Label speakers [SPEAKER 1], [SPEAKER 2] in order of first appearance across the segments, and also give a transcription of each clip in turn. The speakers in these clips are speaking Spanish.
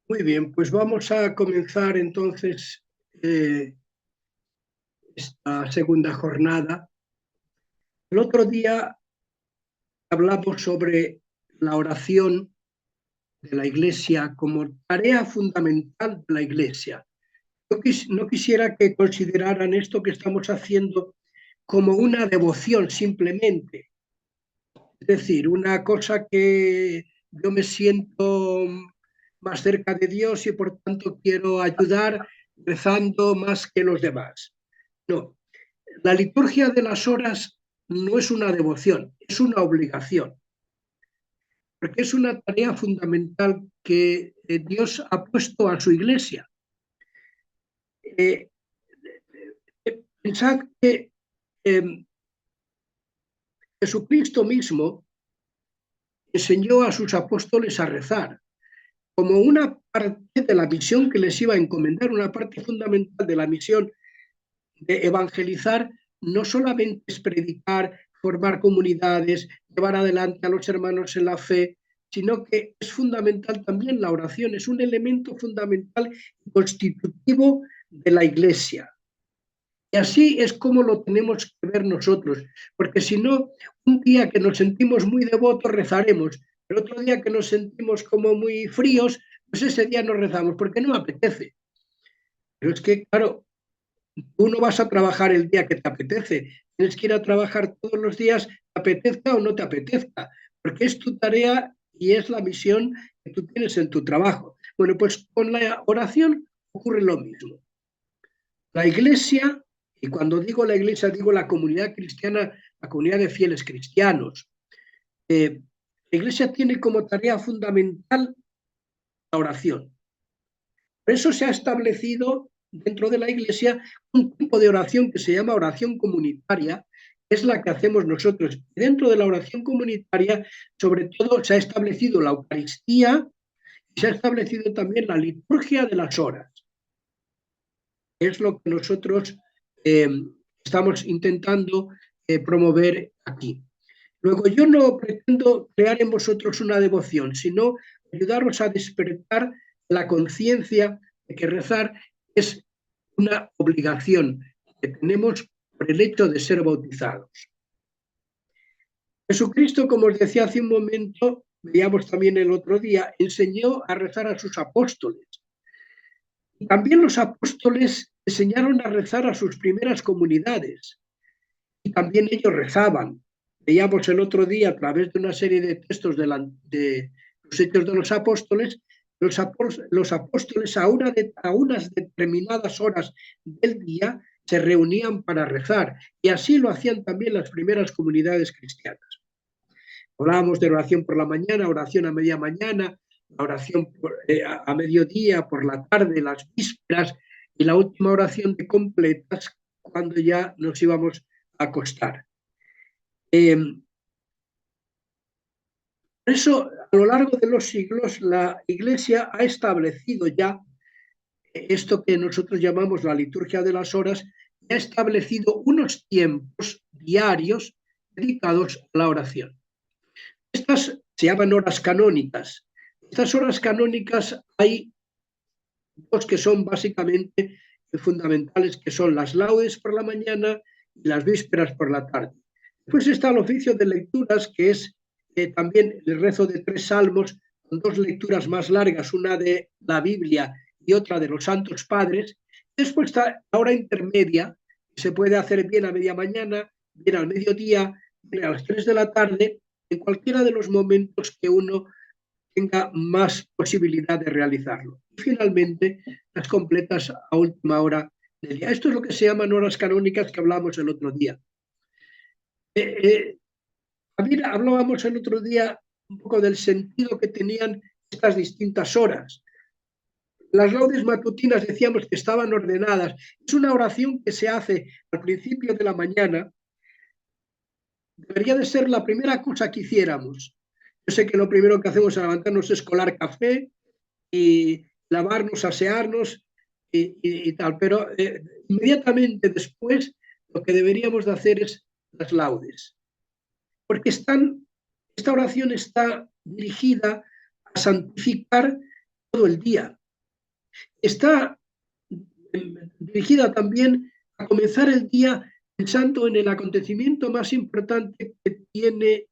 [SPEAKER 1] Muy bien, pues vamos a comenzar entonces eh, esta segunda jornada. El otro día hablamos sobre la oración de la Iglesia como tarea fundamental de la Iglesia. Yo no quisiera que consideraran esto que estamos haciendo como una devoción simplemente, es decir, una cosa que yo me siento más cerca de Dios y por tanto quiero ayudar rezando más que los demás. No, la liturgia de las horas no es una devoción, es una obligación, porque es una tarea fundamental que Dios ha puesto a su iglesia. Eh, Pensad que eh, Jesucristo mismo enseñó a sus apóstoles a rezar como una parte de la misión que les iba a encomendar, una parte fundamental de la misión de evangelizar. No solamente es predicar, formar comunidades, llevar adelante a los hermanos en la fe, sino que es fundamental también la oración, es un elemento fundamental y constitutivo de la Iglesia. Y así es como lo tenemos que ver nosotros, porque si no, un día que nos sentimos muy devotos rezaremos, pero otro día que nos sentimos como muy fríos, pues ese día no rezamos, porque no apetece. Pero es que, claro, tú no vas a trabajar el día que te apetece, tienes que ir a trabajar todos los días, te apetezca o no te apetezca, porque es tu tarea y es la misión que tú tienes en tu trabajo. Bueno, pues con la oración ocurre lo mismo. La iglesia, y cuando digo la iglesia digo la comunidad cristiana, la comunidad de fieles cristianos, la iglesia tiene como tarea fundamental la oración. Por eso se ha establecido dentro de la Iglesia un tipo de oración que se llama oración comunitaria, que es la que hacemos nosotros. Y dentro de la oración comunitaria, sobre todo, se ha establecido la Eucaristía y se ha establecido también la liturgia de las horas. Es lo que nosotros eh, estamos intentando promover aquí. Luego, yo no pretendo crear en vosotros una devoción, sino ayudaros a despertar la conciencia de que rezar es una obligación que tenemos por el hecho de ser bautizados. Jesucristo, como os decía hace un momento, veíamos también el otro día, enseñó a rezar a sus apóstoles. Y también los apóstoles enseñaron a rezar a sus primeras comunidades. Y también ellos rezaban. Veíamos el otro día a través de una serie de textos de los Hechos de los Apóstoles, los apóstoles a unas determinadas horas del día se reunían para rezar y así lo hacían también las primeras comunidades cristianas. Hablábamos de oración por la mañana, oración a media mañana, la oración a mediodía, por la tarde, las vísperas y la última oración de completas cuando ya nos íbamos a acostar. Por eso, a lo largo de los siglos, la Iglesia ha establecido ya esto que nosotros llamamos la liturgia de las horas, y ha establecido unos tiempos diarios dedicados a la oración. Estas se llaman horas canónicas. Estas horas canónicas hay dos que son básicamente fundamentales, que son las laudes por la mañana y las vísperas por la tarde. Después está el oficio de lecturas, que es también el rezo de 3 salmos, con 2 lecturas más largas, una de la Biblia y otra de los Santos Padres. Después está la hora intermedia, que se puede hacer bien a media mañana, bien al mediodía, bien a las 3 de la tarde, en cualquiera de los momentos que uno tenga más posibilidad de realizarlo. Y finalmente, las completas a última hora del día. Esto es lo que se llaman horas canónicas que hablamos el otro día. También hablábamos el otro día un poco del sentido que tenían estas distintas horas. Las laudes matutinas decíamos que estaban ordenadas. Es una oración que se hace al principio de la mañana. Debería de ser la primera cosa que hiciéramos. Yo sé que lo primero que hacemos al levantarnos es colar café y lavarnos, asearnos y tal, pero inmediatamente después lo que deberíamos de hacer es las laudes, porque esta oración está dirigida a santificar todo el día. está dirigida también a comenzar el día pensando en el acontecimiento más importante que tiene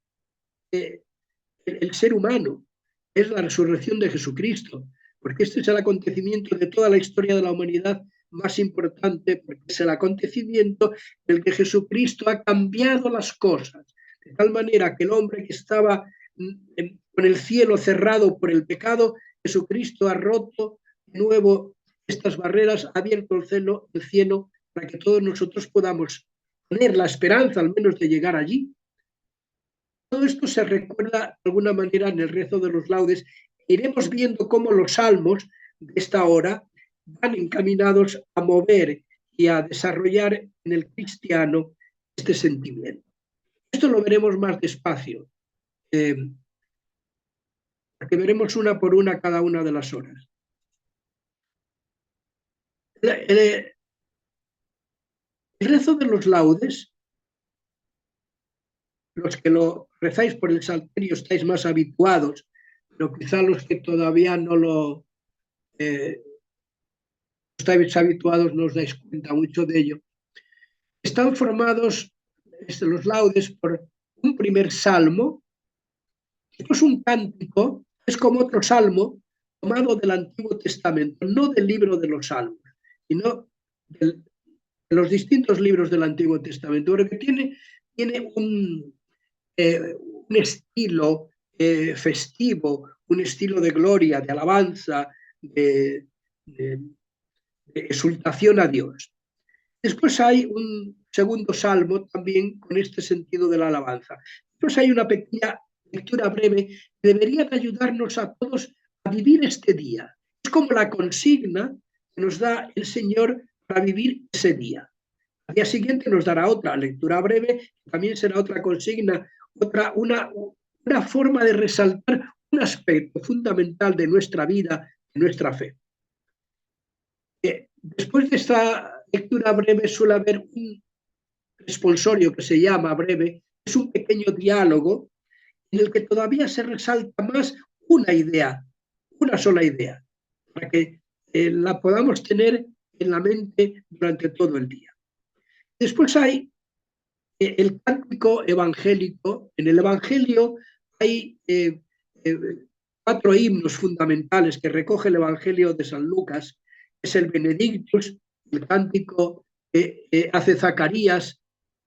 [SPEAKER 1] el ser humano, es la resurrección de Jesucristo, porque este es el acontecimiento de toda la historia de la humanidad más importante, porque es el acontecimiento en el que Jesucristo ha cambiado las cosas, de tal manera que el hombre que estaba con el cielo cerrado por el pecado, Jesucristo ha roto de nuevo estas barreras, ha abierto el cielo para que todos nosotros podamos tener la esperanza al menos de llegar allí. Todo esto se recuerda de alguna manera en el rezo de los laudes. Iremos viendo cómo los salmos de esta hora van encaminados a mover y a desarrollar en el cristiano este sentimiento. Esto lo veremos más despacio, porque veremos una por una cada una de las horas. El rezo de los laudes, los que lo rezáis por el salterio estáis más habituados, pero quizá los que todavía no lo estáis habituados no os dais cuenta mucho de ello. Están formados los laudes por un primer salmo. Esto es un cántico, es como otro salmo tomado del Antiguo Testamento, no del libro de los salmos, sino de los distintos libros del Antiguo Testamento, porque tiene un estilo festivo, un estilo de gloria, de alabanza, de exultación a Dios. Después hay un segundo salmo también con este sentido de la alabanza. Después hay una pequeña lectura breve que debería ayudarnos a todos a vivir este día. Es como la consigna que nos da el Señor para vivir ese día. Al día siguiente nos dará otra lectura breve, también será otra consigna, una forma de resaltar un aspecto fundamental de nuestra vida, de nuestra fe. Después de esta lectura breve suele haber un responsorio que se llama breve, es un pequeño diálogo en el que todavía se resalta más una idea, una sola idea, para que la podamos tener en la mente durante todo el día. Después hay el cántico evangélico. En el Evangelio hay 4 himnos fundamentales que recoge el Evangelio de San Lucas. Es el Benedictus, el cántico que hace Zacarías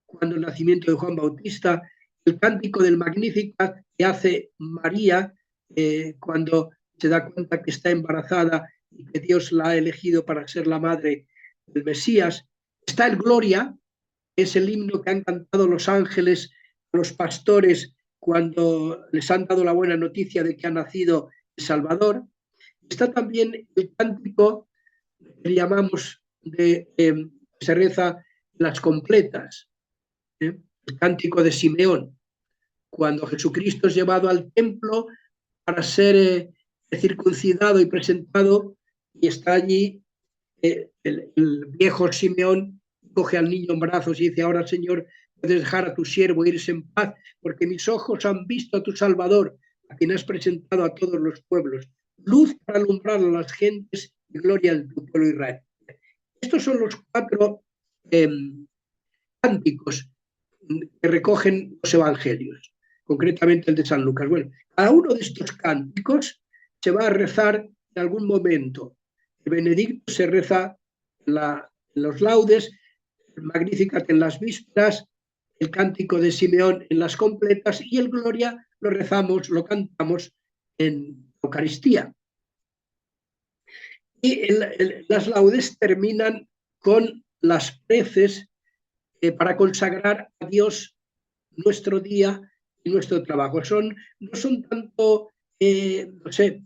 [SPEAKER 1] cuando el nacimiento de Juan Bautista, el cántico del Magnificat que hace María cuando se da cuenta que está embarazada y que Dios la ha elegido para ser la madre del Mesías. Está el Gloria, que es el himno que han cantado los ángeles a los pastores cuando les han dado la buena noticia de que ha nacido el Salvador. Está también el cántico que llamamos se reza las completas, el cántico de Simeón, cuando Jesucristo es llevado al templo para ser circuncidado y presentado, y está allí el viejo Simeón, coge al niño en brazos y dice: ahora, Señor, puedes dejar a tu siervo irse en paz, porque mis ojos han visto a tu Salvador, a quien has presentado a todos los pueblos, luz para alumbrar a las gentes y gloria de tu pueblo Israel. Estos son los 4 cánticos que recogen los evangelios, concretamente el de San Lucas. Bueno, cada uno de estos cánticos se va a rezar en algún momento. El Benedicto se reza los laudes, el Magnificat en las vísperas, el cántico de Simeón en las completas, y el Gloria lo rezamos, lo cantamos en Eucaristía. Y las laudes terminan con las preces para consagrar a Dios nuestro día y nuestro trabajo. No son tanto, no sé,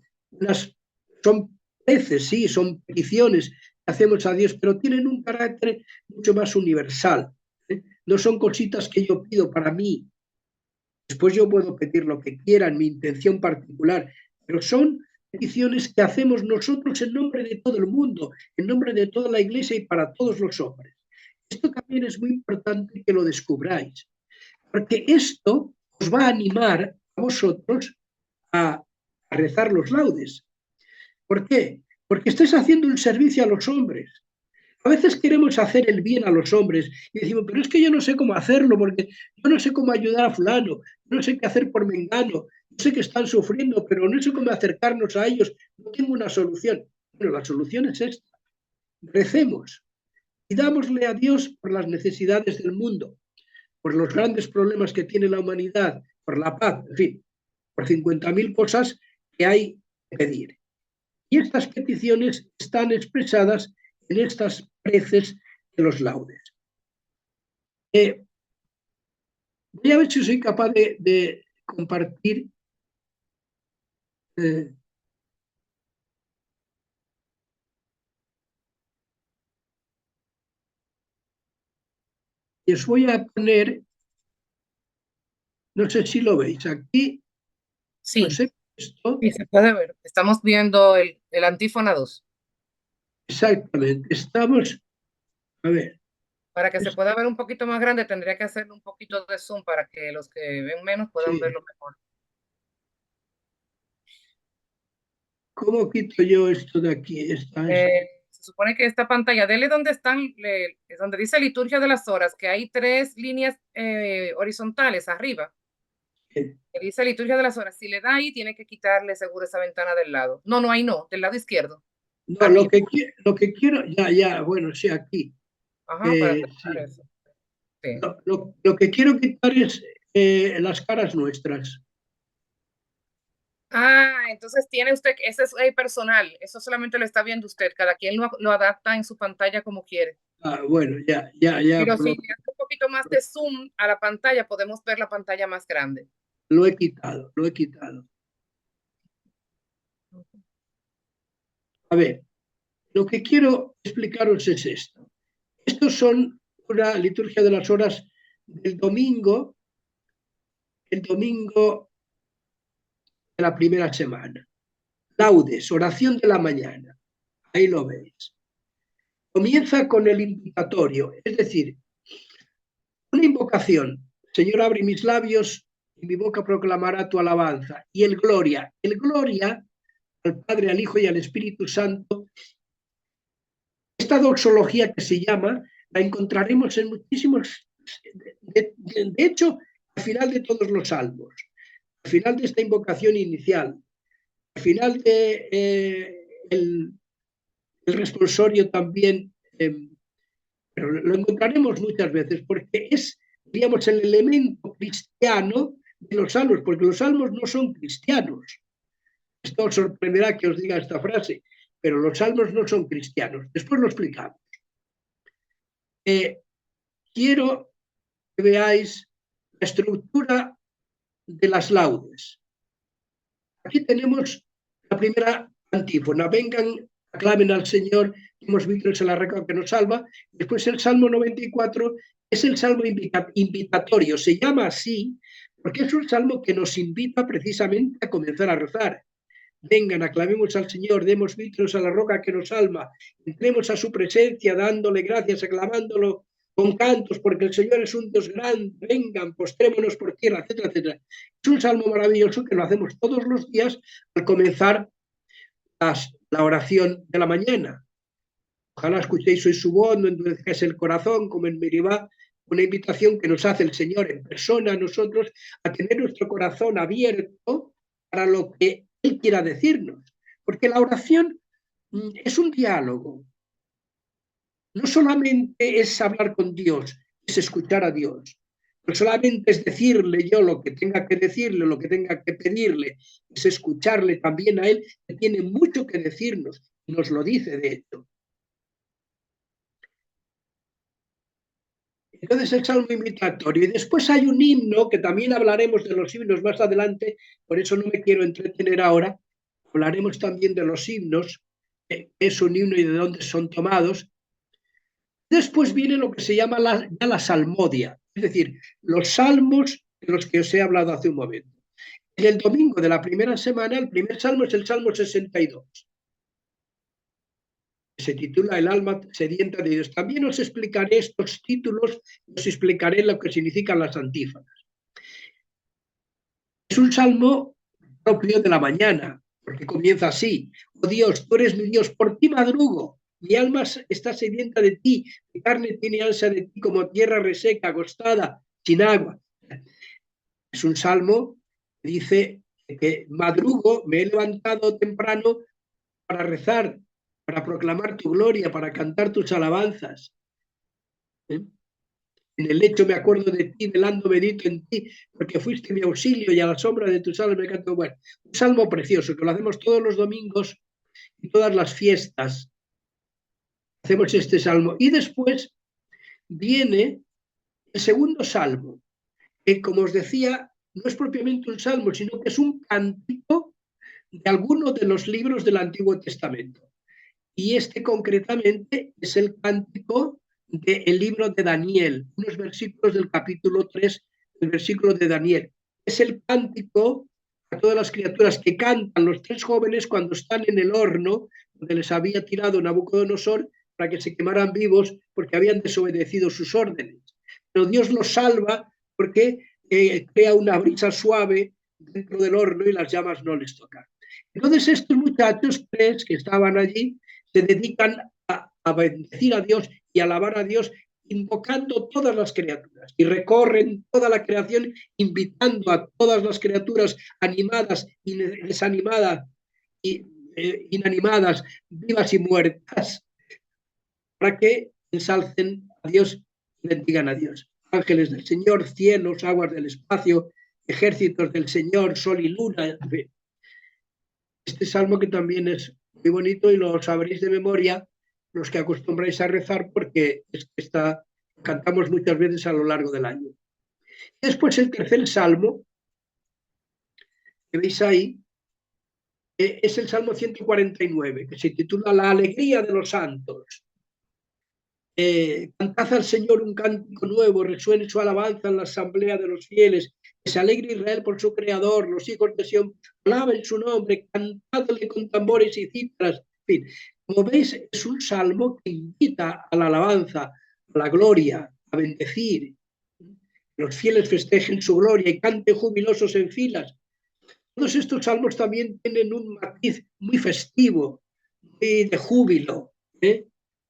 [SPEAKER 1] son preces, sí, son peticiones que hacemos a Dios, pero tienen un carácter mucho más universal. No son cositas que yo pido para mí. Después yo puedo pedir lo que quiera en mi intención particular, pero son peticiones que hacemos nosotros en nombre de todo el mundo, en nombre de toda la Iglesia y para todos los hombres. Esto también es muy importante que lo descubráis, porque esto os va a animar a vosotros a rezar los laudes. ¿Por qué? porque estés haciendo un servicio a los hombres. A veces queremos hacer el bien a los hombres y decimos, pero es que yo no sé cómo hacerlo, porque yo no sé cómo ayudar a fulano, no sé qué hacer por mengano, no sé que están sufriendo, pero no sé cómo acercarnos a ellos, no tengo una solución. Bueno, la solución es esta. Recemos y dámosle a Dios por las necesidades del mundo, por los grandes problemas que tiene la humanidad, por la paz, en fin, por 50.000 cosas que hay que pedir. Y estas peticiones están expresadas en estas preces de los laudes. Voy a ver si soy capaz de compartir eh, y os voy a poner, no sé si lo veis, aquí os
[SPEAKER 2] Sí,
[SPEAKER 1] he puesto
[SPEAKER 2] sí, se puede ver. Estamos viendo el antífona 2.
[SPEAKER 1] exactamente, estamos, a ver,
[SPEAKER 2] Para que se
[SPEAKER 1] es,
[SPEAKER 2] pueda ver un poquito más grande, tendría que hacerle un poquito de zoom para que los que ven menos puedan
[SPEAKER 1] sí,
[SPEAKER 2] verlo mejor.
[SPEAKER 1] ¿cómo quito yo esto de aquí?
[SPEAKER 2] Se supone que esta pantalla, dele donde están, donde dice liturgia de las horas, que hay 3 líneas horizontales arriba,
[SPEAKER 1] Eh,
[SPEAKER 2] que dice liturgia de las horas. Si le da ahí, tiene que quitarle seguro esa ventana del lado. No, no, ahí no, del lado izquierdo,
[SPEAKER 1] no,
[SPEAKER 2] arriba.
[SPEAKER 1] lo que quiero, ya, bueno, sí, aquí,
[SPEAKER 2] Ajá, para quitar
[SPEAKER 1] sí.
[SPEAKER 2] eso. Sí.
[SPEAKER 1] Lo que quiero quitar es las caras nuestras.
[SPEAKER 2] Ah, entonces tiene usted, ese es personal, eso solamente lo está viendo usted, cada quien lo adapta en su pantalla como quiere.
[SPEAKER 1] Ah, bueno, ya,
[SPEAKER 2] Pero si le hace un poquito más de zoom a la pantalla, podemos ver la pantalla más grande.
[SPEAKER 1] lo he quitado, lo he quitado. A ver, lo que quiero explicaros es esto. Estos son una liturgia de las horas del domingo, el domingo de la primera semana. Laudes, oración de la mañana. Ahí lo veis. Comienza con el invitatorio, es decir, una invocación. Señor, abre mis labios y mi boca proclamará tu alabanza. Y el gloria al Padre, al Hijo y al Espíritu Santo. Esta doxología que se llama, la encontraremos en muchísimos, de hecho, al final de todos los salmos, al final de esta invocación inicial, al final de el responsorio también, pero lo encontraremos muchas veces porque es, digamos, el elemento cristiano de los salmos, porque los salmos no son cristianos. Esto os sorprenderá que os diga esta frase, pero los salmos no son cristianos. Después lo explicamos. Quiero que veáis la estructura de las laudes. Aquí tenemos la primera antífona. Vengan, aclamen al Señor, hemos visto en la roca que nos salva. Después el Salmo 94 es el Salmo invitatorio. Se llama así porque es un salmo que nos invita precisamente a comenzar a rezar. Vengan, aclamemos al Señor, demos vítreos a la roca que nos salva, entremos a su presencia dándole gracias, aclamándolo con cantos, porque el Señor es un Dios grande, vengan, postrémonos por tierra, etcétera, etcétera. Es un salmo maravilloso que lo hacemos todos los días al comenzar la oración de la mañana. Ojalá escuchéis hoy su voz, no endurezcáis el corazón, como en Meribá, una invitación que nos hace el Señor en persona a nosotros a tener nuestro corazón abierto para lo que Él quiera decirnos. Porque la oración es un diálogo. No solamente es hablar con Dios, es escuchar a Dios. No solamente es decirle yo lo que tenga que decirle, lo que tenga que pedirle, es escucharle también a Él, que tiene mucho que decirnos, y nos lo dice de hecho. Entonces el salmo invitatorio. Y después hay un himno, que también hablaremos de los himnos más adelante, por eso no me quiero entretener ahora. Hablaremos también de los himnos, qué es un himno y de dónde son tomados. Después viene lo que se llama la salmodia, es decir, los salmos de los que os he hablado hace un momento. En el domingo de la primera semana, el primer salmo es el Salmo 62. Se titula El alma sedienta de Dios. También os explicaré estos títulos, os explicaré lo que significan las antífonas. Es un salmo propio de la mañana, porque comienza así: oh Dios, tú eres mi Dios, por ti madrugo, mi alma está sedienta de ti, mi carne tiene ansia de ti como tierra reseca, agostada, sin agua. Es un salmo que dice que madrugo, me he levantado temprano para rezar, para proclamar tu gloria, para cantar tus alabanzas. ¿Eh? En el lecho me acuerdo de ti, velando medito en ti, porque fuiste mi auxilio y a la sombra de tus alas me canto. Bueno, un salmo precioso que lo hacemos todos los domingos y todas las fiestas. Hacemos este salmo. Y después viene el segundo salmo, que como os decía, no es propiamente un salmo, sino que es un cántico de alguno de los libros del Antiguo Testamento. Y este concretamente es el cántico del libro de Daniel, unos versículos del capítulo 3 del versículo de Daniel. Es el cántico a todas las criaturas que cantan los tres jóvenes cuando están en el horno donde les había tirado Nabucodonosor para que se quemaran vivos porque habían desobedecido sus órdenes. Pero Dios los salva porque crea una brisa suave dentro del horno y las llamas no les tocan. Entonces estos muchachos tres que estaban allí se dedican a bendecir a Dios y alabar a Dios, invocando todas las criaturas, y recorren toda la creación invitando a todas las criaturas animadas y desanimadas y inanimadas, vivas y muertas, para que ensalcen a Dios y bendigan a Dios. Ángeles del Señor, cielos, aguas del espacio, ejércitos del Señor, sol y luna. Este salmo que también es muy bonito y lo sabréis de memoria los que acostumbráis a rezar, porque es que cantamos muchas veces a lo largo del año. Después el tercer salmo que veis ahí es el Salmo 149, que se titula La alegría de los santos. Cantad al Señor un cántico nuevo, resuene su alabanza en la asamblea de los fieles, que se alegre Israel por su creador, los hijos de Sión alaben su nombre, cantadle con tambores y cítaras. En fin, como veis, es un salmo que invita a la alabanza, a la gloria, a bendecir. Los fieles festejen su gloria y canten jubilosos en filas. Todos estos salmos también tienen un matiz muy festivo, muy de júbilo,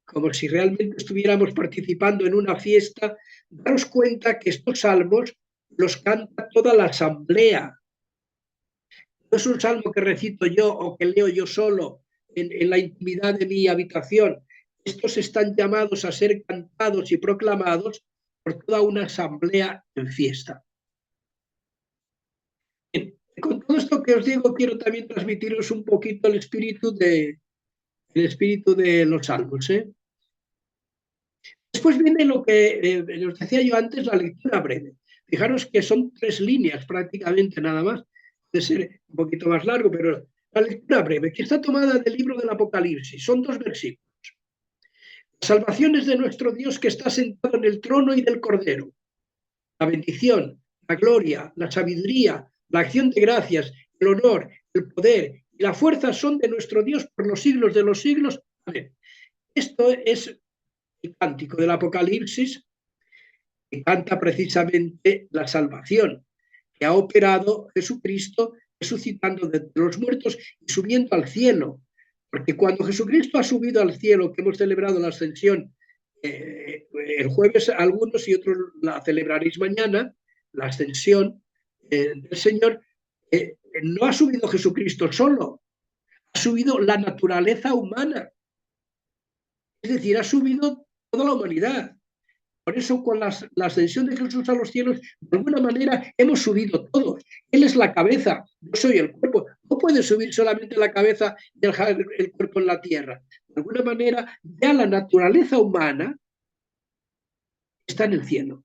[SPEAKER 1] como si realmente estuviéramos participando en una fiesta. Daros cuenta que estos salmos los canta toda la asamblea. No es un salmo que recito yo o que leo yo solo en la intimidad de mi habitación. Estos están llamados a ser cantados y proclamados por toda una asamblea en fiesta. Bien, con todo esto que os digo, quiero también transmitiros un poquito el espíritu de los salmos. Después viene lo que os decía yo antes, la lectura breve. Fijaros que son 3 líneas prácticamente nada más. Puede ser un poquito más largo, pero la lectura breve, que está tomada del libro del Apocalipsis. Son 2 versículos. La salvación es de nuestro Dios que está sentado en el trono y del Cordero. La bendición, la gloria, la sabiduría, la acción de gracias, el honor, el poder y la fuerza son de nuestro Dios por los siglos de los siglos. Amén. Esto es el cántico del Apocalipsis, que canta precisamente la salvación que ha operado Jesucristo resucitando de los muertos y subiendo al cielo. Porque cuando Jesucristo ha subido al cielo, que hemos celebrado la ascensión el jueves algunos y otros la celebraréis mañana, la ascensión del Señor, no ha subido Jesucristo solo, ha subido la naturaleza humana. Es decir, ha subido toda la humanidad. Por eso, con la ascensión de Jesús a los cielos, de alguna manera hemos subido todos. Él es la cabeza, yo soy el cuerpo. No puede subir solamente la cabeza y dejar el cuerpo en la tierra. De alguna manera, ya la naturaleza humana está en el cielo.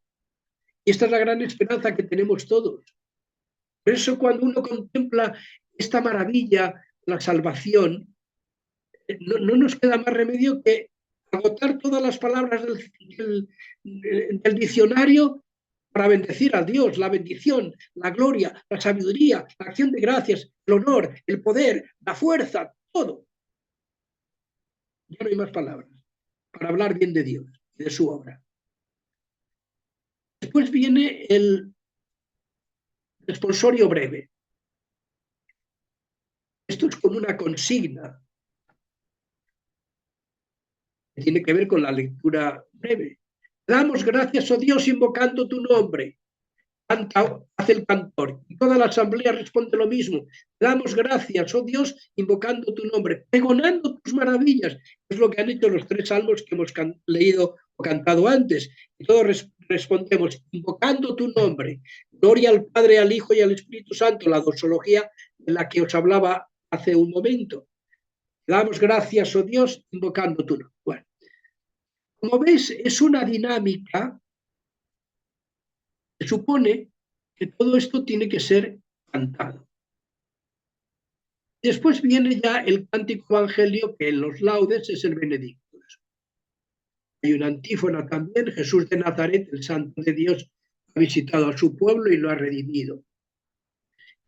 [SPEAKER 1] Y esta es la gran esperanza que tenemos todos. Por eso, cuando uno contempla esta maravilla, la salvación, no nos queda más remedio que agotar todas las palabras del diccionario para bendecir a Dios, la bendición, la gloria, la sabiduría, la acción de gracias, el honor, el poder, la fuerza, todo. Ya no hay más palabras para hablar bien de Dios y de su obra. Después viene el responsorio breve. Esto es como una consigna que tiene que ver con la lectura breve. Damos gracias, oh Dios, invocando tu nombre. Canta, hace el cantor. Y toda la asamblea responde lo mismo. Damos gracias, oh Dios, invocando tu nombre, pregonando tus maravillas. Es lo que han hecho los tres salmos que hemos leído o cantado antes. Y todos respondemos, invocando tu nombre. Gloria al Padre, al Hijo y al Espíritu Santo, la doxología de la que os hablaba hace un momento. Damos gracias, oh Dios, invocando tu nombre. Bueno, como veis, es una dinámica. Se supone que todo esto tiene que ser cantado. Después viene ya el cántico evangelio, que en los laudes es el Benedictus. Hay una antífona también, Jesús de Nazaret, el Santo de Dios, ha visitado a su pueblo y lo ha redimido.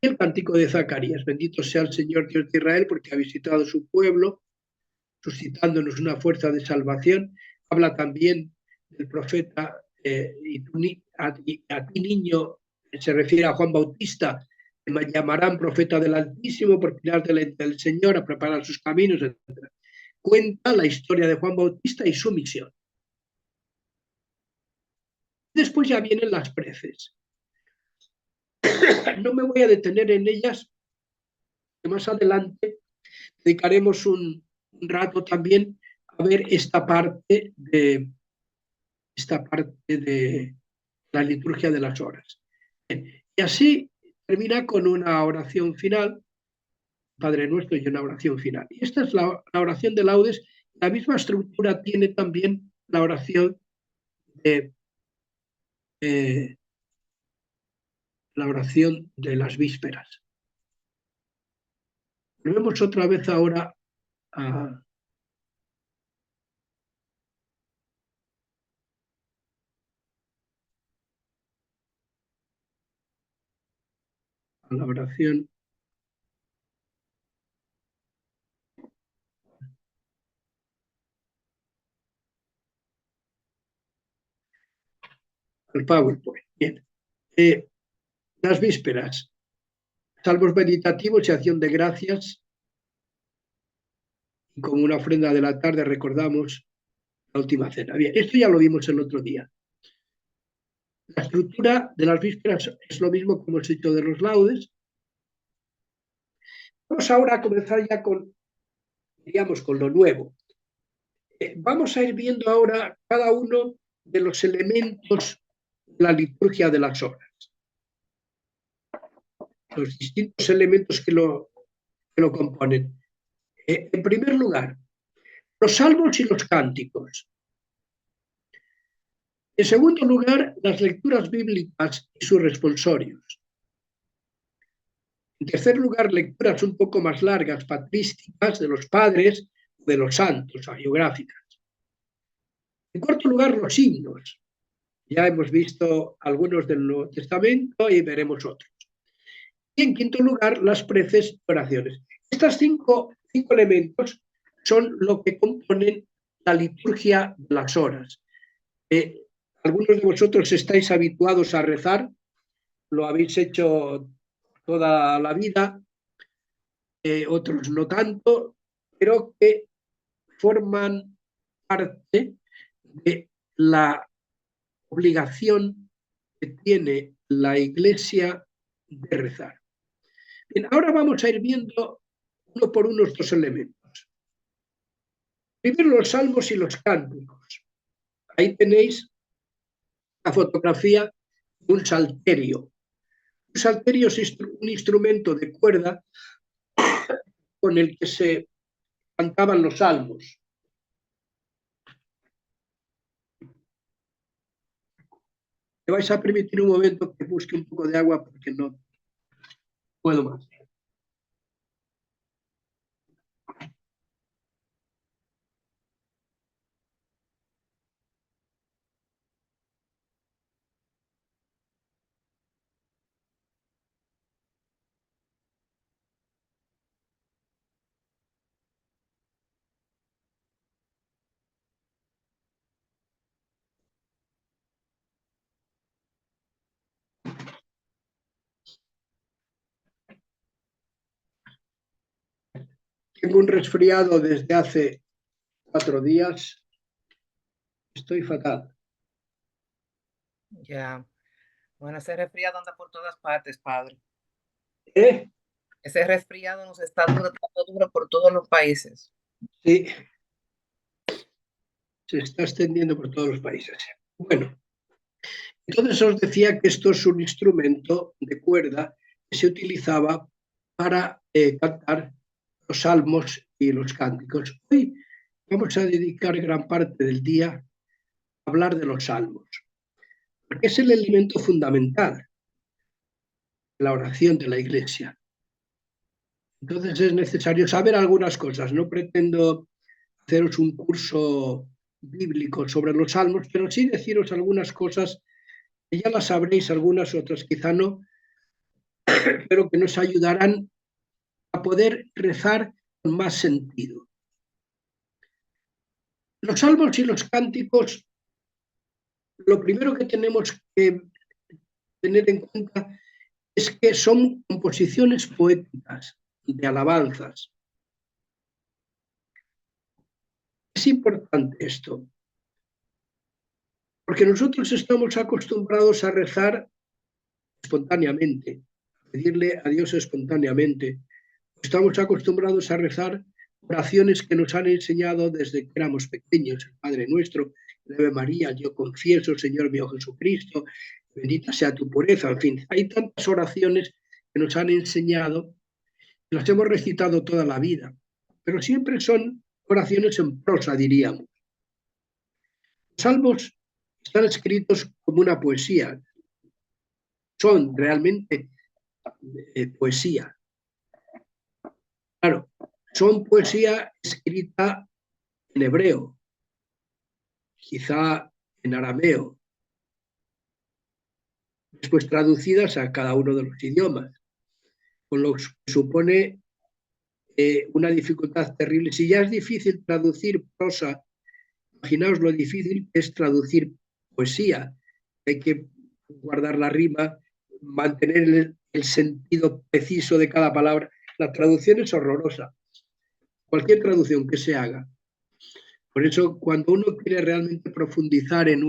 [SPEAKER 1] Y el cántico de Zacarías, bendito sea el Señor Dios de Israel, porque ha visitado a su pueblo, suscitándonos una fuerza de salvación. Habla también del profeta, a ti niño, se refiere a Juan Bautista, que me llamarán profeta del Altísimo por pilar del Señor a preparar sus caminos, etc. Cuenta la historia de Juan Bautista y su misión. Después ya vienen las preces. No me voy a detener en ellas, que más adelante dedicaremos un rato también a ver esta parte de la liturgia de las horas. Y así termina con una oración final, Padre Nuestro, y una oración final. Y esta es la oración de laudes. La misma estructura tiene también la oración de la oración de las vísperas. Volvemos otra vez ahora a la oración. Al PowerPoint. Bien. Las vísperas, salmos meditativos y acción de gracias. Y como una ofrenda de la tarde recordamos la última cena. Bien, esto ya lo vimos el otro día. La estructura de las vísperas es lo mismo como hemos dicho de los laudes. Vamos ahora a comenzar ya con, digamos, con lo nuevo. Vamos a ir viendo ahora cada uno de los elementos de la liturgia de las horas. Los distintos elementos que lo componen. En primer lugar, los salmos y los cánticos. En segundo lugar, las lecturas bíblicas y sus responsorios. En tercer lugar, lecturas un poco más largas, patrísticas, de los padres, de los santos, hagiográficas. En cuarto lugar, los himnos. Ya hemos visto algunos del Nuevo Testamento y veremos otros. Y en quinto lugar, las preces y oraciones. Estos cinco elementos son lo que componen la liturgia de las horas. Algunos de vosotros estáis habituados a rezar, lo habéis hecho toda la vida, otros no tanto, pero que forman parte de la obligación que tiene la Iglesia de rezar. Bien, ahora vamos a ir viendo uno por uno estos elementos. Primero los salmos y los cánticos. Ahí tenéis la fotografía de un salterio. Un salterio es un instrumento de cuerda con el que se cantaban los salmos. Me vais a permitir un momento que busque un poco de agua porque no puedo más. Tengo un resfriado desde hace 4 días. Estoy fatal.
[SPEAKER 2] Ya. Bueno, ese resfriado anda por todas partes, padre.
[SPEAKER 1] ¿Eh?
[SPEAKER 2] Ese resfriado nos está dando duro por todos los países.
[SPEAKER 1] Sí, se está extendiendo por todos los países. Bueno, entonces os decía que esto es un instrumento de cuerda que se utilizaba para cantar los salmos y los cánticos. Hoy vamos a dedicar gran parte del día a hablar de los salmos, porque es el elemento fundamental de la oración de la Iglesia. Entonces es necesario saber algunas cosas. No pretendo haceros un curso bíblico sobre los salmos, pero sí deciros algunas cosas que ya las sabréis, algunas otras quizá no, pero que nos ayudarán a poder rezar con más sentido. Los salmos y los cánticos, lo primero que tenemos que tener en cuenta es que son composiciones poéticas de alabanzas. Es importante esto, porque nosotros estamos acostumbrados a rezar espontáneamente, a pedirle a Dios espontáneamente. Estamos acostumbrados a rezar oraciones que nos han enseñado desde que éramos pequeños, el Padre Nuestro, el Ave María, yo confieso, Señor mío Jesucristo, bendita sea tu pureza, en fin, hay tantas oraciones que nos han enseñado, las hemos recitado toda la vida, pero siempre son oraciones en prosa, diríamos. Los salmos están escritos como una poesía, son realmente poesía. Claro, son poesía escrita en hebreo, quizá en arameo, después traducidas a cada uno de los idiomas, con lo que supone una dificultad terrible. Si ya es difícil traducir prosa, imaginaos lo difícil que es traducir poesía. Hay que guardar la rima, mantener el sentido preciso de cada palabra. La traducción es horrorosa, cualquier traducción que se haga. Por eso, cuando uno quiere realmente profundizar en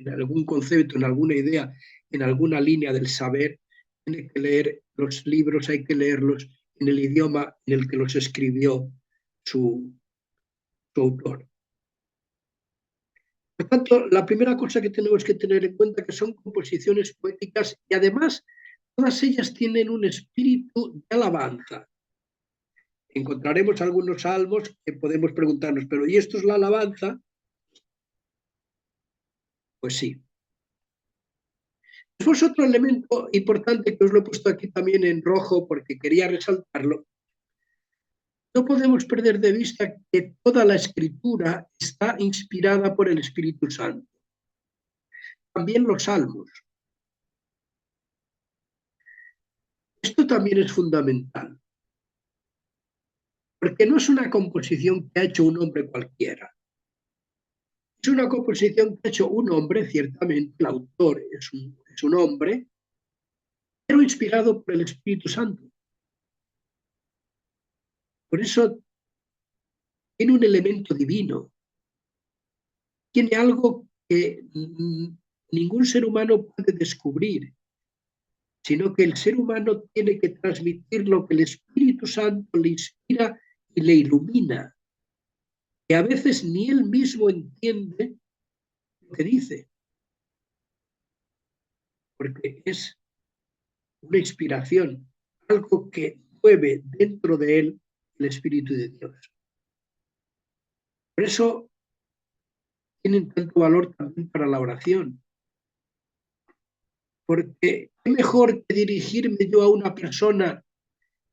[SPEAKER 1] algún concepto, en alguna idea, en alguna línea del saber, tiene que leer los libros, hay que leerlos en el idioma en el que los escribió su autor. Por tanto, la primera cosa que tenemos que tener en cuenta es que son composiciones poéticas y además todas ellas tienen un espíritu de alabanza. Encontraremos algunos salmos que podemos preguntarnos, pero ¿y esto es la alabanza? Pues sí. Después otro elemento importante que os lo he puesto aquí también en rojo porque quería resaltarlo. No podemos perder de vista que toda la escritura está inspirada por el Espíritu Santo. También los salmos. Esto también es fundamental. Porque no es una composición que ha hecho un hombre cualquiera. Es una composición que ha hecho un hombre, ciertamente, el autor es un hombre, pero inspirado por el Espíritu Santo. Por eso tiene un elemento divino. Tiene algo que ningún ser humano puede descubrir, sino que el ser humano tiene que transmitir lo que el Espíritu Santo le inspira y le ilumina, que a veces ni él mismo entiende lo que dice, porque es una inspiración, algo que mueve dentro de él el Espíritu de Dios. Por eso tienen tanto valor también para la oración, porque es mejor que dirigirme yo a una persona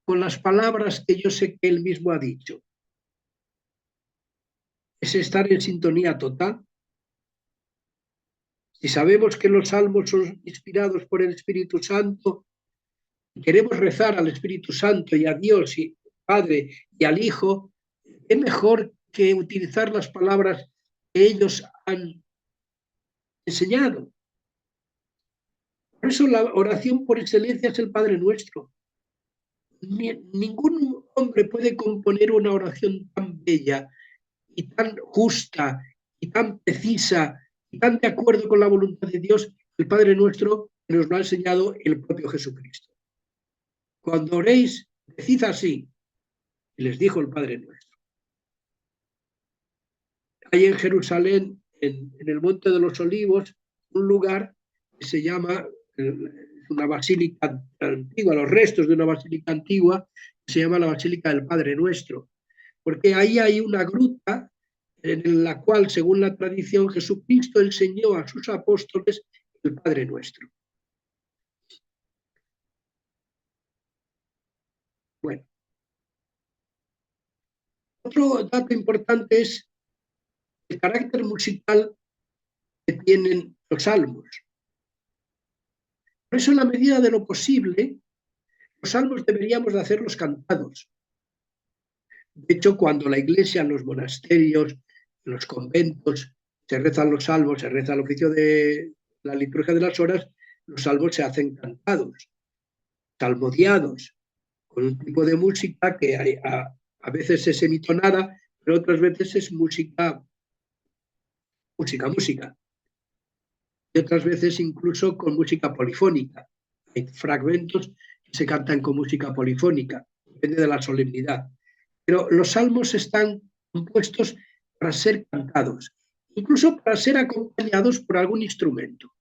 [SPEAKER 1] con las palabras que yo sé que él mismo ha dicho. Es estar en sintonía total. Si sabemos que los salmos son inspirados por el Espíritu Santo, y queremos rezar al Espíritu Santo y a Dios y al Padre y al Hijo, es mejor que utilizar las palabras que ellos han enseñado. Por eso la oración por excelencia es el Padre Nuestro. Ningún hombre puede componer una oración tan bella y tan justa y tan precisa y tan de acuerdo con la voluntad de Dios, el Padre nuestro, que nos lo ha enseñado el propio Jesucristo? Cuando oréis, decid así, y les dijo el Padre nuestro. Hay en Jerusalén, en el Monte de los Olivos, un lugar que se llama una basílica antigua, los restos de una basílica antigua, que se llama la Basílica del Padre Nuestro, porque ahí hay una gruta en la cual, según la tradición, Jesucristo enseñó a sus apóstoles el Padre Nuestro. Bueno, otro dato importante es el carácter musical que tienen los salmos. Por eso, en la medida de lo posible, los salmos deberíamos de hacerlos cantados. De hecho, cuando la iglesia, en los monasterios, en los conventos, se rezan los salmos, se reza el oficio de la liturgia de las horas, los salmos se hacen cantados, salmodiados, con un tipo de música que a veces es semitonada, pero otras veces es música. Y otras veces incluso con música polifónica. Hay fragmentos que se cantan con música polifónica, depende de la solemnidad. Pero los salmos están compuestos para ser cantados, incluso para ser acompañados por algún instrumento.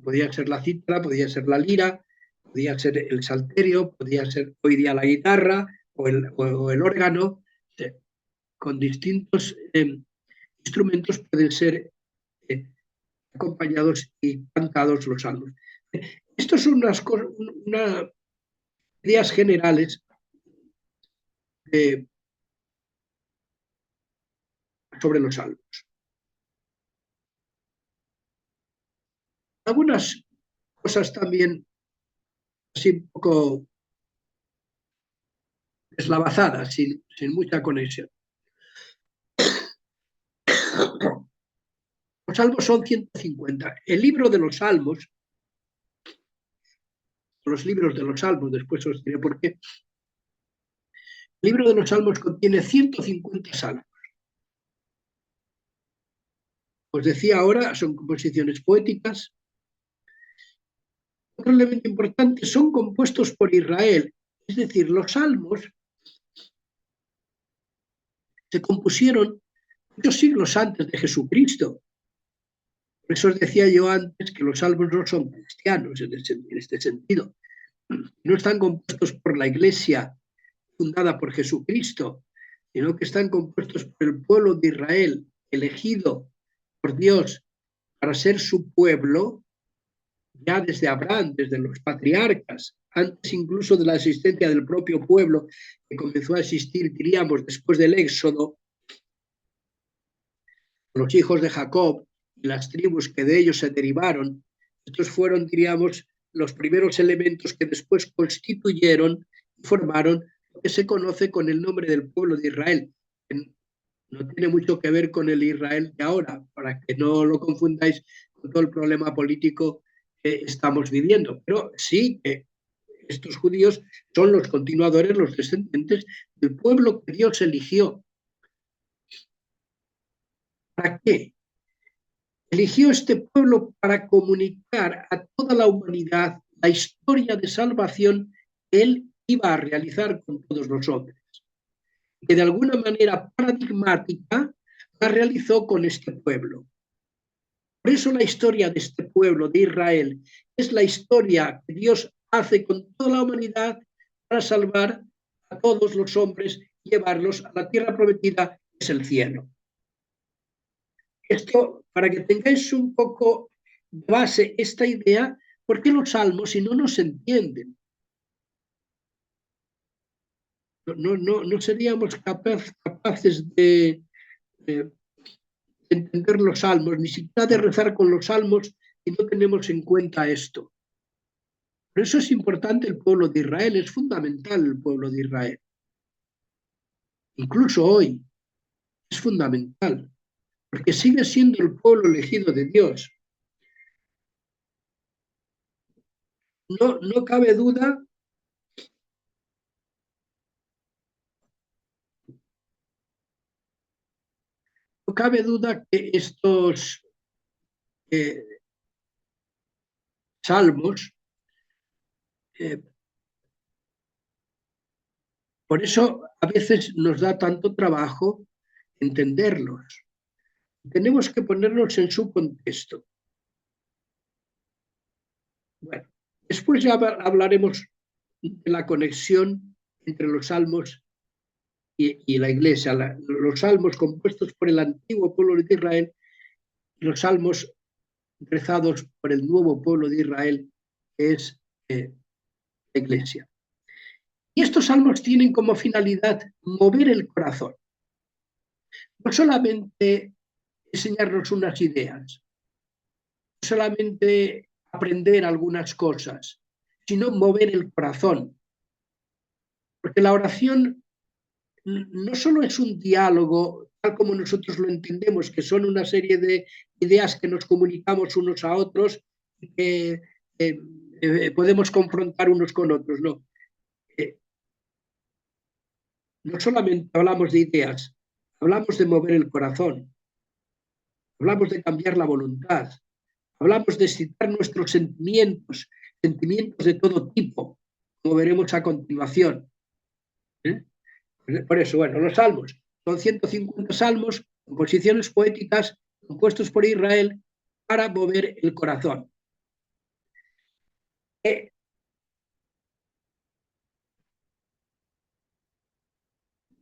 [SPEAKER 1] Podría ser la cítara, podría ser la lira, podría ser el salterio, podría ser hoy día la guitarra o el órgano. Con distintos instrumentos pueden ser acompañados y cantados los salmos. Estas son unas ideas generales sobre los salmos. Algunas cosas también así un poco deslavazadas, sin mucha conexión. Los salmos son 150. El libro de los salmos, los libros de los salmos, después os diré por qué. El libro de los salmos contiene 150 salmos. Os decía ahora, son composiciones poéticas. Otro elemento importante, son compuestos por Israel. Es decir, los salmos se compusieron muchos siglos antes de Jesucristo. Por eso os decía yo antes que los salmos no son cristianos en este sentido. No están compuestos por la Iglesia fundada por Jesucristo, sino que están compuestos por el pueblo de Israel, elegido por Dios para ser su pueblo, ya desde Abraham, desde los patriarcas, antes incluso de la existencia del propio pueblo, que comenzó a existir, diríamos, después del Éxodo, los hijos de Jacob y las tribus que de ellos se derivaron. Estos fueron, diríamos, los primeros elementos que después constituyeron y formaron lo que se conoce con el nombre del pueblo de Israel. No tiene mucho que ver con el Israel de ahora, para que no lo confundáis con todo el problema político que estamos viviendo. Pero sí que estos judíos son los continuadores, los descendientes del pueblo que Dios eligió. ¿Para qué? Eligió este pueblo para comunicar a toda la humanidad la historia de salvación que él iba a realizar con todos los hombres, que de alguna manera paradigmática la realizó con este pueblo. Por eso la historia de este pueblo de Israel es la historia que Dios hace con toda la humanidad para salvar a todos los hombres y llevarlos a la tierra prometida, que es el cielo. Esto, para que tengáis un poco de base esta idea, ¿por qué los salmos si no nos entienden? No seríamos capaces de entender los salmos, ni siquiera de rezar con los salmos si no tenemos en cuenta esto. Por eso es importante el pueblo de Israel, es fundamental el pueblo de Israel. Incluso hoy es fundamental, porque sigue siendo el pueblo elegido de Dios. No cabe duda no cabe duda que estos salmos, por eso a veces nos da tanto trabajo entenderlos. Tenemos que ponernos en su contexto. Bueno, después ya hablaremos de la conexión entre los salmos y la iglesia. Los salmos compuestos por el antiguo pueblo de Israel y los salmos rezados por el nuevo pueblo de Israel, que es la iglesia. Y estos salmos tienen como finalidad mover el corazón. No solamente enseñarnos unas ideas, no solamente aprender algunas cosas, sino mover el corazón. Porque la oración no solo es un diálogo, tal como nosotros lo entendemos, que son una serie de ideas que nos comunicamos unos a otros y que podemos confrontar unos con otros, no. No solamente hablamos de ideas, hablamos de mover el corazón, hablamos de cambiar la voluntad, hablamos de excitar nuestros sentimientos, sentimientos de todo tipo, como veremos a continuación. Por eso, bueno, los salmos son 150 salmos, composiciones poéticas compuestos por Israel para mover el corazón.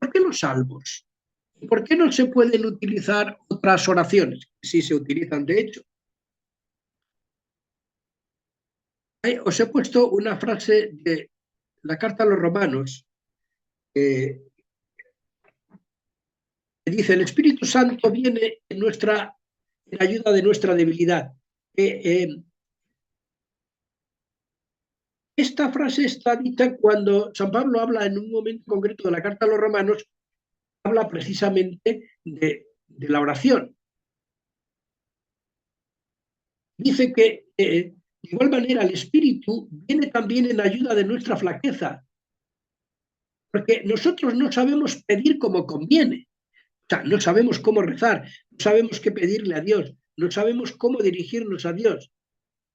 [SPEAKER 1] ¿Por qué los salmos? ¿Por qué no se pueden utilizar otras oraciones? Sí se utilizan, de hecho. Os he puesto una frase de la carta a los romanos que dice: el Espíritu Santo viene en ayuda de nuestra debilidad. Esta frase está dicha cuando San Pablo habla en un momento concreto de la carta a los romanos, habla precisamente de la oración. Dice que de igual manera el Espíritu viene también en ayuda de nuestra flaqueza, porque nosotros no sabemos pedir como conviene, o sea, no sabemos cómo rezar, no sabemos qué pedirle a Dios, no sabemos cómo dirigirnos a Dios.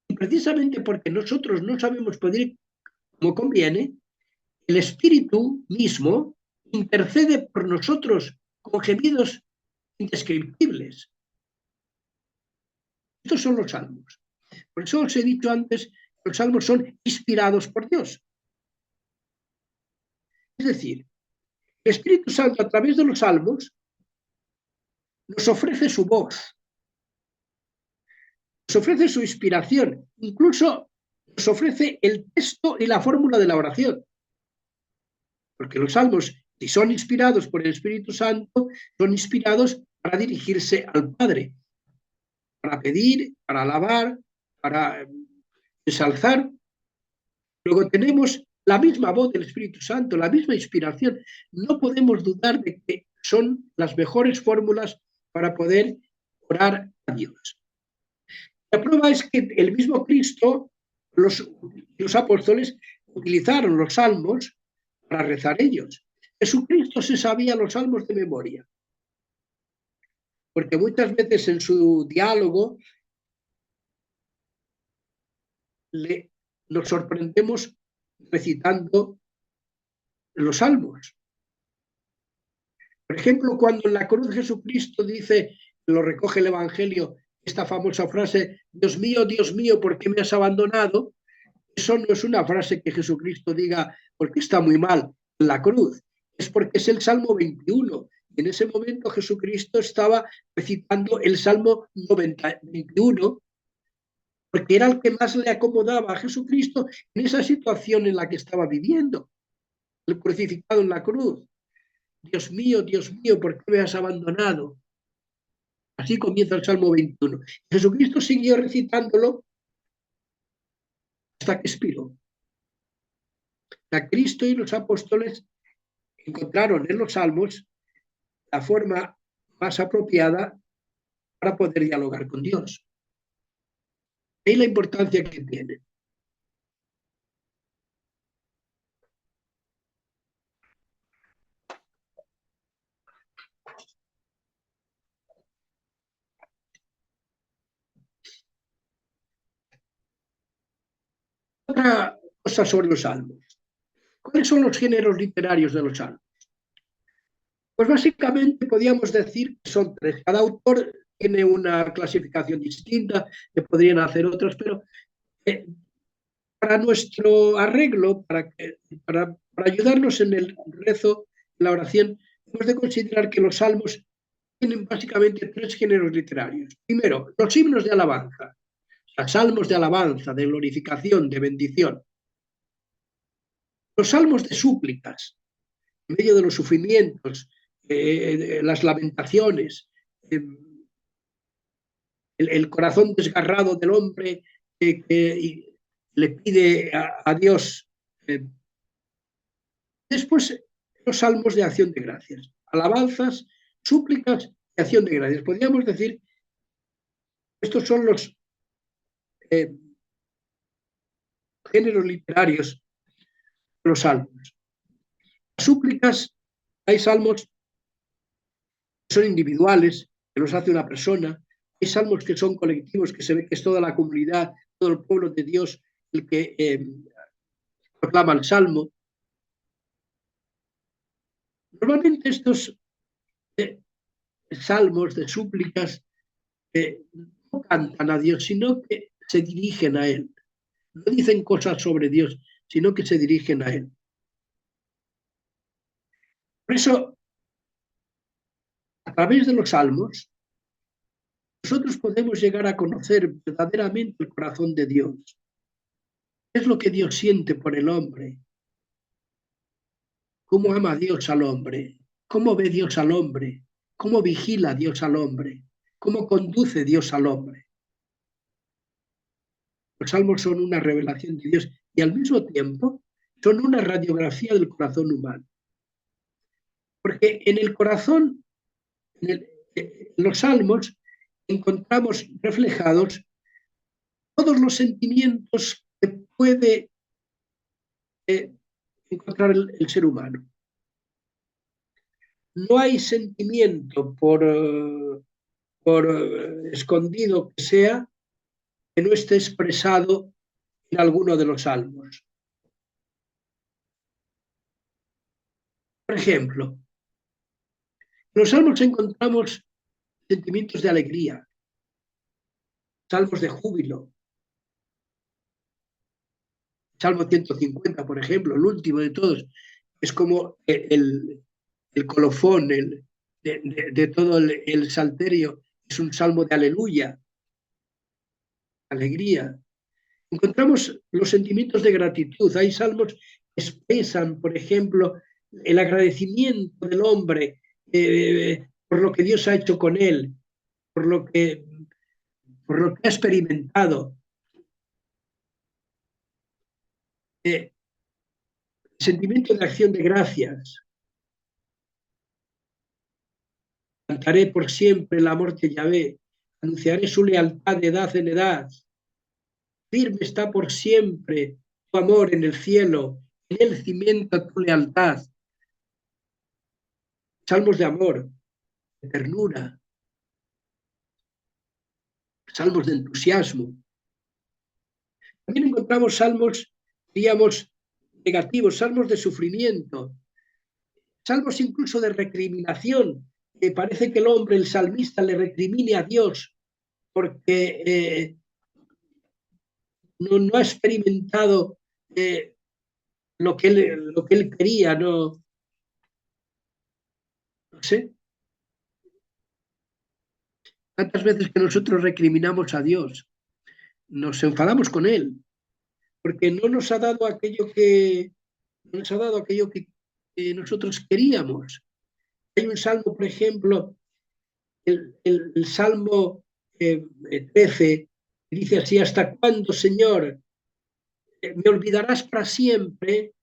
[SPEAKER 1] Y precisamente porque nosotros no sabemos pedir como conviene, el Espíritu mismo intercede por nosotros con gemidos indescriptibles. Estos son los salmos. Por eso os he dicho antes, los salmos son inspirados por Dios. Es decir, el Espíritu Santo a través de los salmos nos ofrece su voz, nos ofrece su inspiración, incluso nos ofrece el texto y la fórmula de la oración. Porque los salmos, si son inspirados por el Espíritu Santo, son inspirados para dirigirse al Padre, para pedir, para alabar, para ensalzar. Luego tenemos la misma voz del Espíritu Santo, la misma inspiración. No podemos dudar de que son las mejores fórmulas para poder orar a Dios. La prueba es que el mismo Cristo, los apóstoles, utilizaron los salmos para rezar ellos. Jesucristo se sabía los salmos de memoria, porque muchas veces en su diálogo nos sorprendemos recitando los salmos. Por ejemplo, cuando en la cruz Jesucristo dice, lo recoge el Evangelio, esta famosa frase: Dios mío, ¿por qué me has abandonado? Eso no es una frase que Jesucristo diga porque está muy mal en la cruz, es porque es el Salmo 21. Y en ese momento Jesucristo estaba recitando el Salmo 21, porque era el que más le acomodaba a Jesucristo en esa situación en la que estaba viviendo, el crucificado en la cruz. Dios mío, ¿por qué me has abandonado? Así comienza el Salmo 21. Jesucristo siguió recitándolo hasta que expiró. A Cristo y los apóstoles encontraron en los salmos la forma más apropiada para poder dialogar con Dios. Y la importancia que tiene. cosas sobre los salmos. ¿Cuáles son los géneros literarios de los salmos? Pues básicamente podríamos decir que son tres. Cada autor tiene una clasificación distinta, que podrían hacer otras, pero para nuestro arreglo, para ayudarnos en el rezo, en la oración, hemos de considerar que los salmos tienen básicamente tres géneros literarios. Primero, los himnos de alabanza, o sea, salmos de alabanza, de glorificación, de bendición. Los salmos de súplicas, en medio de los sufrimientos, las lamentaciones, el corazón desgarrado del hombre que le pide a Dios. Después, los salmos de acción de gracias, alabanzas, súplicas y acción de gracias. Podríamos decir, estos son los géneros literarios de los salmos. Las súplicas, hay salmos que son individuales, que los hace una persona, hay salmos que son colectivos, que se ve que es toda la comunidad, todo el pueblo de Dios el que proclama el salmo. Normalmente estos salmos de súplicas no cantan a Dios, sino que se dirigen a Él. No dicen cosas sobre Dios, sino que se dirigen a Él. Por eso, a través de los salmos, nosotros podemos llegar a conocer verdaderamente el corazón de Dios. ¿Qué es lo que Dios siente por el hombre? ¿Cómo ama Dios al hombre? ¿Cómo ve Dios al hombre? ¿Cómo vigila Dios al hombre? ¿Cómo conduce Dios al hombre? Los salmos son una revelación de Dios y al mismo tiempo son una radiografía del corazón humano. Porque en el corazón, en los salmos, encontramos reflejados todos los sentimientos que puede encontrar el ser humano. No hay sentimiento, por escondido que sea, que no esté expresado en alguno de los salmos. Por ejemplo, en los salmos encontramos sentimientos de alegría, salmos de júbilo. Salmo 150, por ejemplo, el último de todos, es como el colofón de todo el salterio, es un salmo de aleluya, alegría. Encontramos los sentimientos de gratitud. Hay salmos que expresan, por ejemplo, el agradecimiento del hombre por lo que Dios ha hecho con él, por lo que ha experimentado. Sentimiento de acción de gracias. Cantaré por siempre el amor de Yahvé, anunciaré su lealtad de edad en edad. Firme está por siempre tu amor en el cielo, en él cimienta tu lealtad. Salmos de amor, de ternura, salmos de entusiasmo. También encontramos salmos, digamos, negativos, salmos de sufrimiento, salmos incluso de recriminación, que parece que el hombre, el salmista, le recrimine a Dios porque no ha experimentado lo que él quería, no sé. Tantas veces que nosotros recriminamos a Dios, nos enfadamos con Él, porque no nos ha dado aquello que nosotros queríamos. Hay un salmo, por ejemplo, el Salmo 13, dice así: ¿hasta cuándo, Señor, me olvidarás para siempre?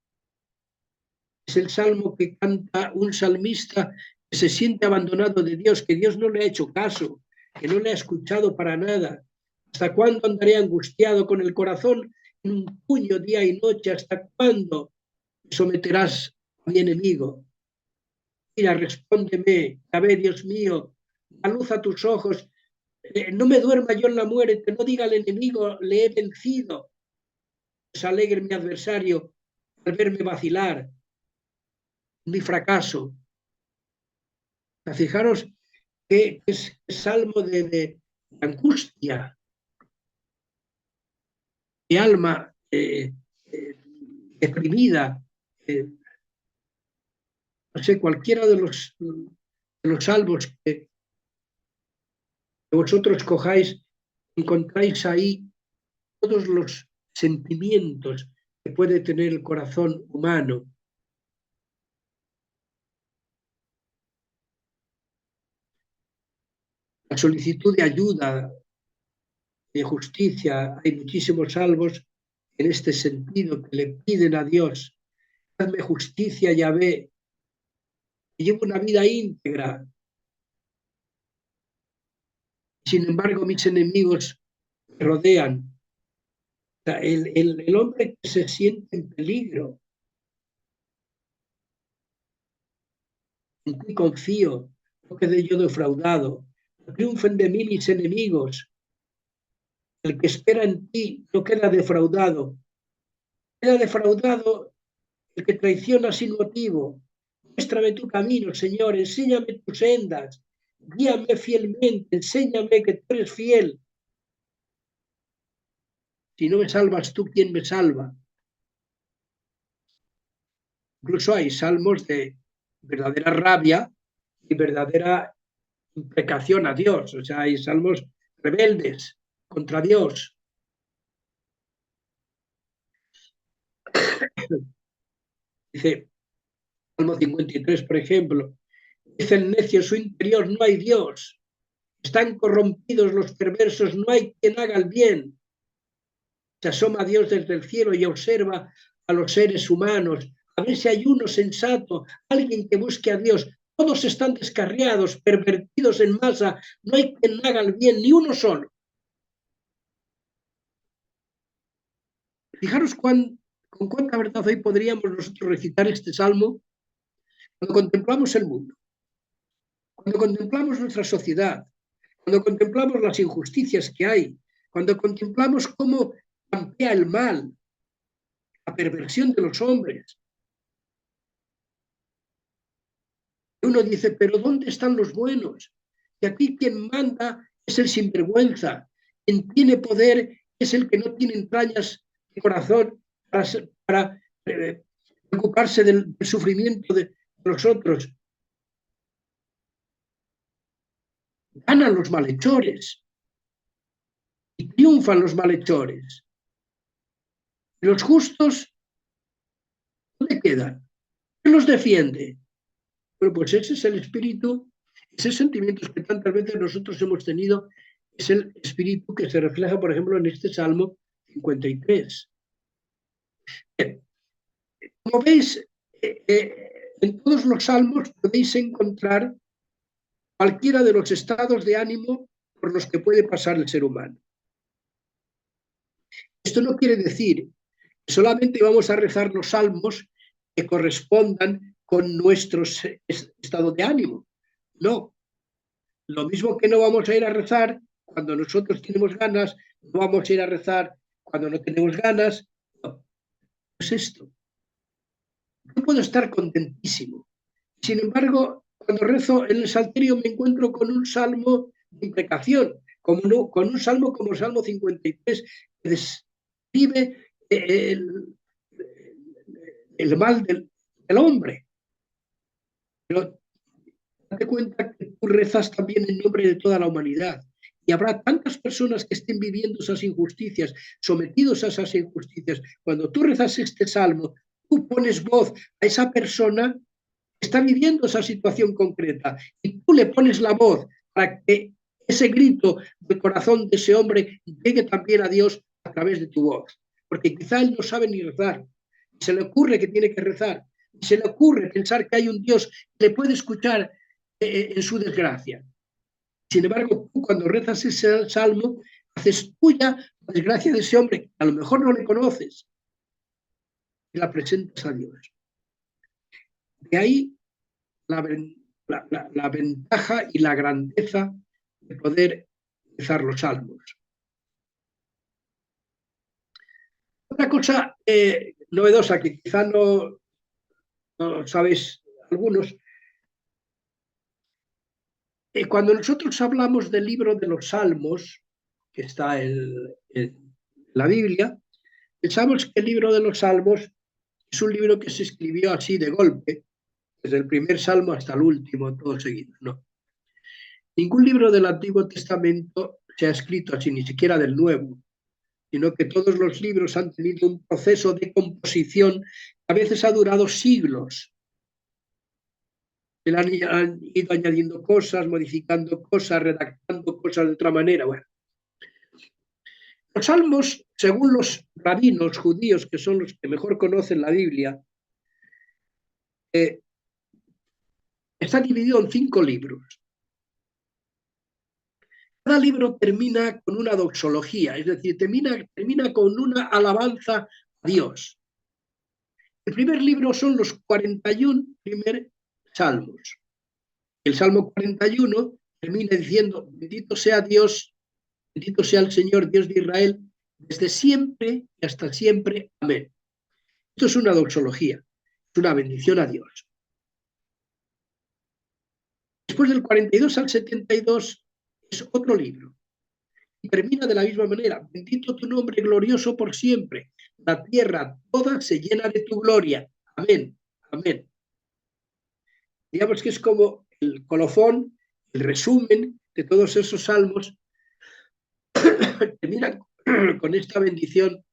[SPEAKER 1] Es el salmo que canta un salmista que se siente abandonado de Dios, que Dios no le ha hecho caso, que no le ha escuchado para nada. ¿Hasta cuándo andaré angustiado con el corazón en un puño día y noche? ¿Hasta cuándo me someterás a mi enemigo? Mira, respóndeme, a ver, Dios mío, da luz a tus ojos. No me duerma yo en la muerte, no diga al enemigo, le he vencido. se alegre mi adversario al verme vacilar, mi fracaso. Fijaros que es salmo de angustia, de alma deprimida. No sé, cualquiera de los salmos que vosotros cojáis, encontráis ahí todos los sentimientos que puede tener el corazón humano. La solicitud de ayuda, de justicia, hay muchísimos salmos en este sentido que le piden a Dios: hazme justicia, Yahvé, que llevo una vida íntegra. Sin embargo, mis enemigos me rodean. O sea, el hombre que se siente en peligro, en ti confío, no quedé yo defraudado, no triunfen de mí mis enemigos. El que espera en ti no queda defraudado. Queda defraudado el que traiciona sin motivo. Muéstrame tu camino, Señor, enséñame tus sendas, guíame fielmente, enséñame que tú eres fiel. Si no me salvas tú, ¿quién me salva? Incluso hay salmos de verdadera rabia y verdadera imprecación a Dios. O sea, hay salmos rebeldes contra Dios. Dice Salmo 53, por ejemplo, dice el necio en su interior: no hay Dios. Están corrompidos los perversos, no hay quien haga el bien. Se asoma a Dios desde el cielo y observa a los seres humanos, a ver si hay uno sensato, alguien que busque a Dios. Todos están descarriados, pervertidos en masa, no hay quien haga el bien, ni uno solo. Fijaros con cuánta verdad hoy podríamos nosotros recitar este salmo cuando contemplamos el mundo, cuando contemplamos nuestra sociedad, cuando contemplamos las injusticias que hay, cuando contemplamos cómo campea el mal, la perversión de los hombres. Uno dice: pero ¿dónde están los buenos? Y aquí quien manda es el sinvergüenza, quien tiene poder es el que no tiene entrañas de corazón para ocuparse del sufrimiento de los otros. Ganan los malhechores y triunfan los malhechores. ¿Y los justos dónde quedan? ¿Quién los defiende? Bueno, pues ese es el espíritu, esos sentimientos que tantas veces nosotros hemos tenido, es el espíritu que se refleja, por ejemplo, en este Salmo 53. Como veis, en todos los salmos podéis encontrar cualquiera de los estados de ánimo por los que puede pasar el ser humano. Esto no quiere decir que solamente vamos a rezar los salmos que correspondan con nuestro estado de ánimo. No. Lo mismo que no vamos a ir a rezar cuando nosotros tenemos ganas, no vamos a ir a rezar cuando no tenemos ganas. No, es esto. Yo puedo estar contentísimo. Sin embargo, cuando rezo en el Salterio me encuentro con un salmo de imprecación, con un salmo como Salmo 53, que describe el mal del hombre. Pero date cuenta que tú rezas también en nombre de toda la humanidad. Y habrá tantas personas que estén viviendo esas injusticias, sometidos a esas injusticias. Cuando tú rezas este salmo, tú pones voz a esa persona que está viviendo esa situación concreta y tú le pones la voz para que ese grito del corazón de ese hombre llegue también a Dios a través de tu voz. Porque quizá él no sabe ni rezar. Se le ocurre que tiene que rezar. Se le ocurre pensar que hay un Dios que le puede escuchar en su desgracia. Sin embargo, tú cuando rezas ese salmo, haces tuya la desgracia de ese hombre, a lo mejor no le conoces, y la presentas a Dios. De ahí la ventaja y la grandeza de poder rezar los salmos. Una cosa novedosa que quizá no sabéis algunos, cuando nosotros hablamos del libro de los Salmos, que está en la Biblia, pensamos que el libro de los Salmos es un libro que se escribió así de golpe, desde el primer salmo hasta el último, todo seguido. No. Ningún libro del Antiguo Testamento se ha escrito así, ni siquiera del Nuevo, sino que todos los libros han tenido un proceso de composición que a veces ha durado siglos. Han ido añadiendo cosas, modificando cosas, redactando cosas de otra manera. Bueno. Los salmos, según los rabinos judíos, que son los que mejor conocen la Biblia, está dividido en 5 libros. Cada libro termina con una doxología, es decir, termina con una alabanza a Dios. El primer libro son los 41 primeros salmos. El Salmo 41 termina diciendo: bendito sea Dios, bendito sea el Señor, Dios de Israel, desde siempre y hasta siempre. Amén. Esto es una doxología, es una bendición a Dios. Después del 42 al 72 es otro libro. Y termina de la misma manera: bendito tu nombre glorioso por siempre. La tierra toda se llena de tu gloria. Amén. Amén. Digamos que es como el colofón, el resumen de todos esos salmos. Terminan con esta bendición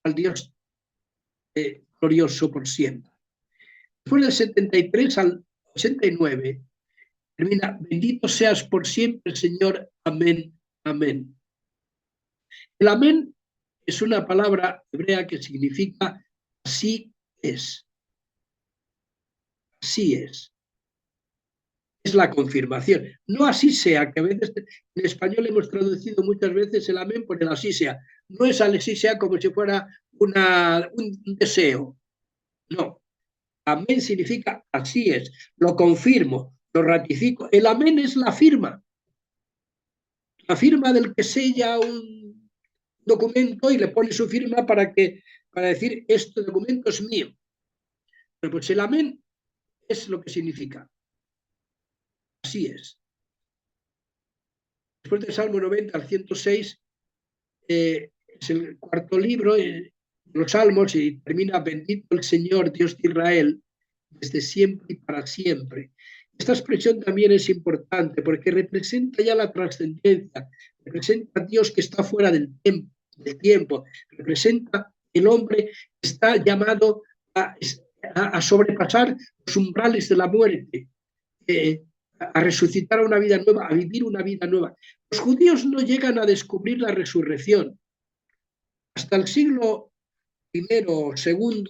[SPEAKER 1] al Dios glorioso por siempre. Después del 73 al 89 termina: bendito seas por siempre, Señor. Amén. Amén. El amén es una palabra hebrea que significa así es. Así es. Es la confirmación. No así sea, que a veces en español hemos traducido muchas veces el amén por el así sea. No es así sea como si fuera un deseo. No. Amén significa así es. Lo confirmo, lo ratifico. El amén es la firma. La firma del que sella un documento y le pone su firma para decir: este documento es mío. Pero pues el amén es lo que significa. Así es. Después del Salmo 90 al 106, es el cuarto libro, los Salmos, y termina: bendito el Señor, Dios de Israel, desde siempre y para siempre. Esta expresión también es importante porque representa ya la trascendencia, representa a Dios que está fuera del tiempo, representa el hombre que está llamado a sobrepasar los umbrales de la muerte, a resucitar a una vida nueva, a vivir una vida nueva. Los judíos no llegan a descubrir la resurrección. Hasta el siglo I o II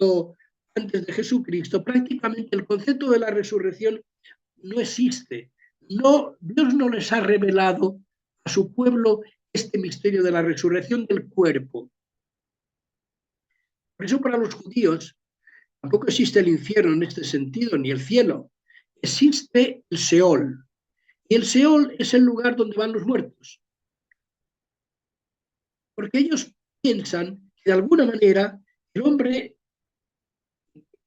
[SPEAKER 1] antes de Jesucristo, prácticamente el concepto de la resurrección no existe. No, Dios no les ha revelado a su pueblo este misterio de la resurrección del cuerpo. Por eso, para los judíos tampoco existe el infierno en este sentido, ni el cielo. Existe el Seol. Y el Seol es el lugar donde van los muertos. Porque ellos piensan que de alguna manera el hombre,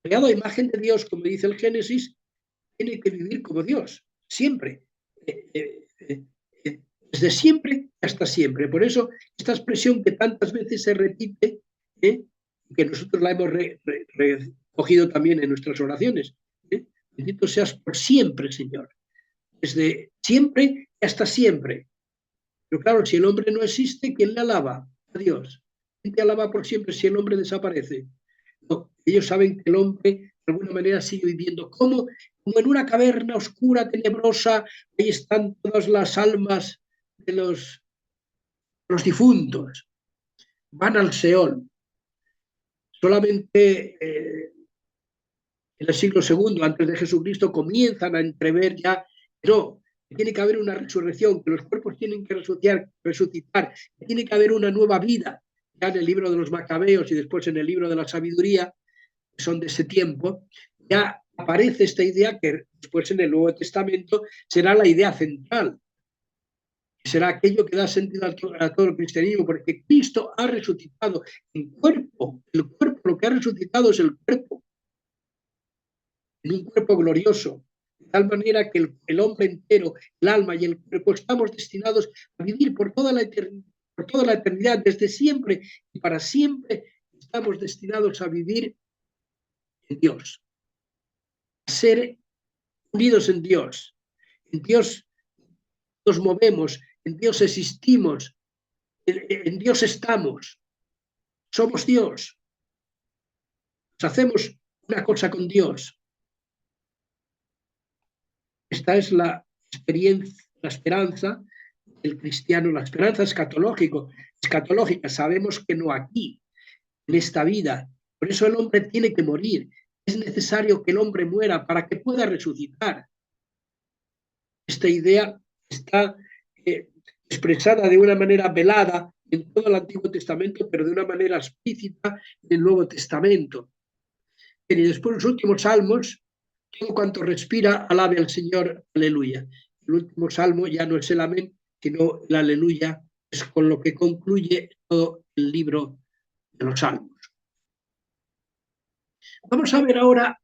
[SPEAKER 1] creado a imagen de Dios, como dice el Génesis, tiene que vivir como Dios, siempre. Desde siempre hasta siempre. Por eso, esta expresión que tantas veces se repite, que nosotros la hemos recogido también en nuestras oraciones: bendito seas por siempre, Señor. Desde siempre hasta siempre. Pero claro, si el hombre no existe, ¿quién le alaba? A Dios. ¿Quién te alaba por siempre si el hombre desaparece? No, ellos saben que el hombre de alguna manera sigue viviendo como en una caverna oscura, tenebrosa. Ahí están todas las almas de los difuntos. Van al Seol. Solamente en el siglo II antes de Jesucristo comienzan a entrever ya, pero tiene que haber una resurrección, que los cuerpos tienen que resucitar, que tiene que haber una nueva vida. Ya en el libro de los Macabeos y después en el libro de la Sabiduría, que son de ese tiempo, ya aparece esta idea que después en el Nuevo Testamento será la idea central. que será aquello que da sentido a todo el cristianismo, porque Cristo ha resucitado el cuerpo, lo que ha resucitado es el cuerpo, en un cuerpo glorioso, de tal manera que el hombre entero, el alma y el cuerpo estamos destinados a vivir por toda la eternidad, desde siempre y para siempre estamos destinados a vivir en Dios, a ser unidos en Dios. En Dios nos movemos, en Dios existimos, en Dios estamos, somos Dios, hacemos una cosa con Dios. Esta es la experiencia, la esperanza del cristiano, la esperanza escatológica. Sabemos que no aquí, en esta vida. Por eso el hombre tiene que morir. Es necesario que el hombre muera para que pueda resucitar. Esta idea está expresada de una manera velada en todo el Antiguo Testamento, pero de una manera explícita en el Nuevo Testamento. Y después los últimos salmos, todo cuanto respira, alabe al Señor, aleluya. El último salmo ya no es el amén, sino el aleluya, es con lo que concluye todo el libro de los salmos. Vamos a ver ahora,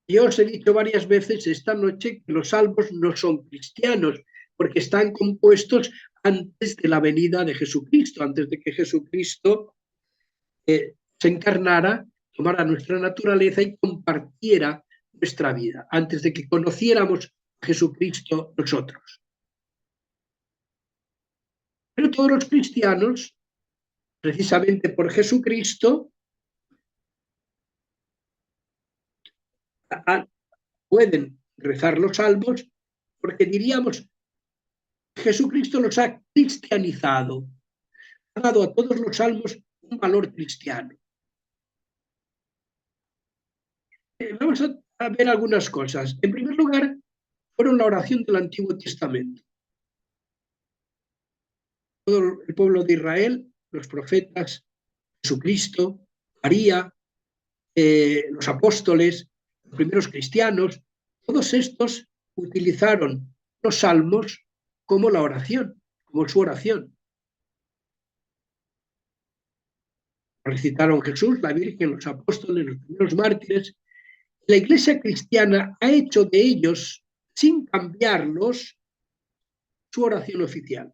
[SPEAKER 1] yo os he dicho varias veces esta noche que los salmos no son cristianos, porque están compuestos antes de la venida de Jesucristo, antes de que Jesucristo se encarnara, tomara nuestra naturaleza y compartiera nuestra vida, antes de que conociéramos a Jesucristo nosotros. Pero todos los cristianos, precisamente por Jesucristo, pueden rezar los salmos, porque diríamos, Jesucristo los ha cristianizado, ha dado a todos los salmos un valor cristiano. Vamos a ver algunas cosas. En primer lugar, fueron la oración del Antiguo Testamento. Todo el pueblo de Israel, los profetas, Jesucristo, María, los apóstoles, los primeros cristianos, todos estos utilizaron los salmos como la oración, como su oración. Recitaron Jesús, la Virgen, los apóstoles, los primeros mártires. La Iglesia cristiana ha hecho de ellos, sin cambiarlos, su oración oficial.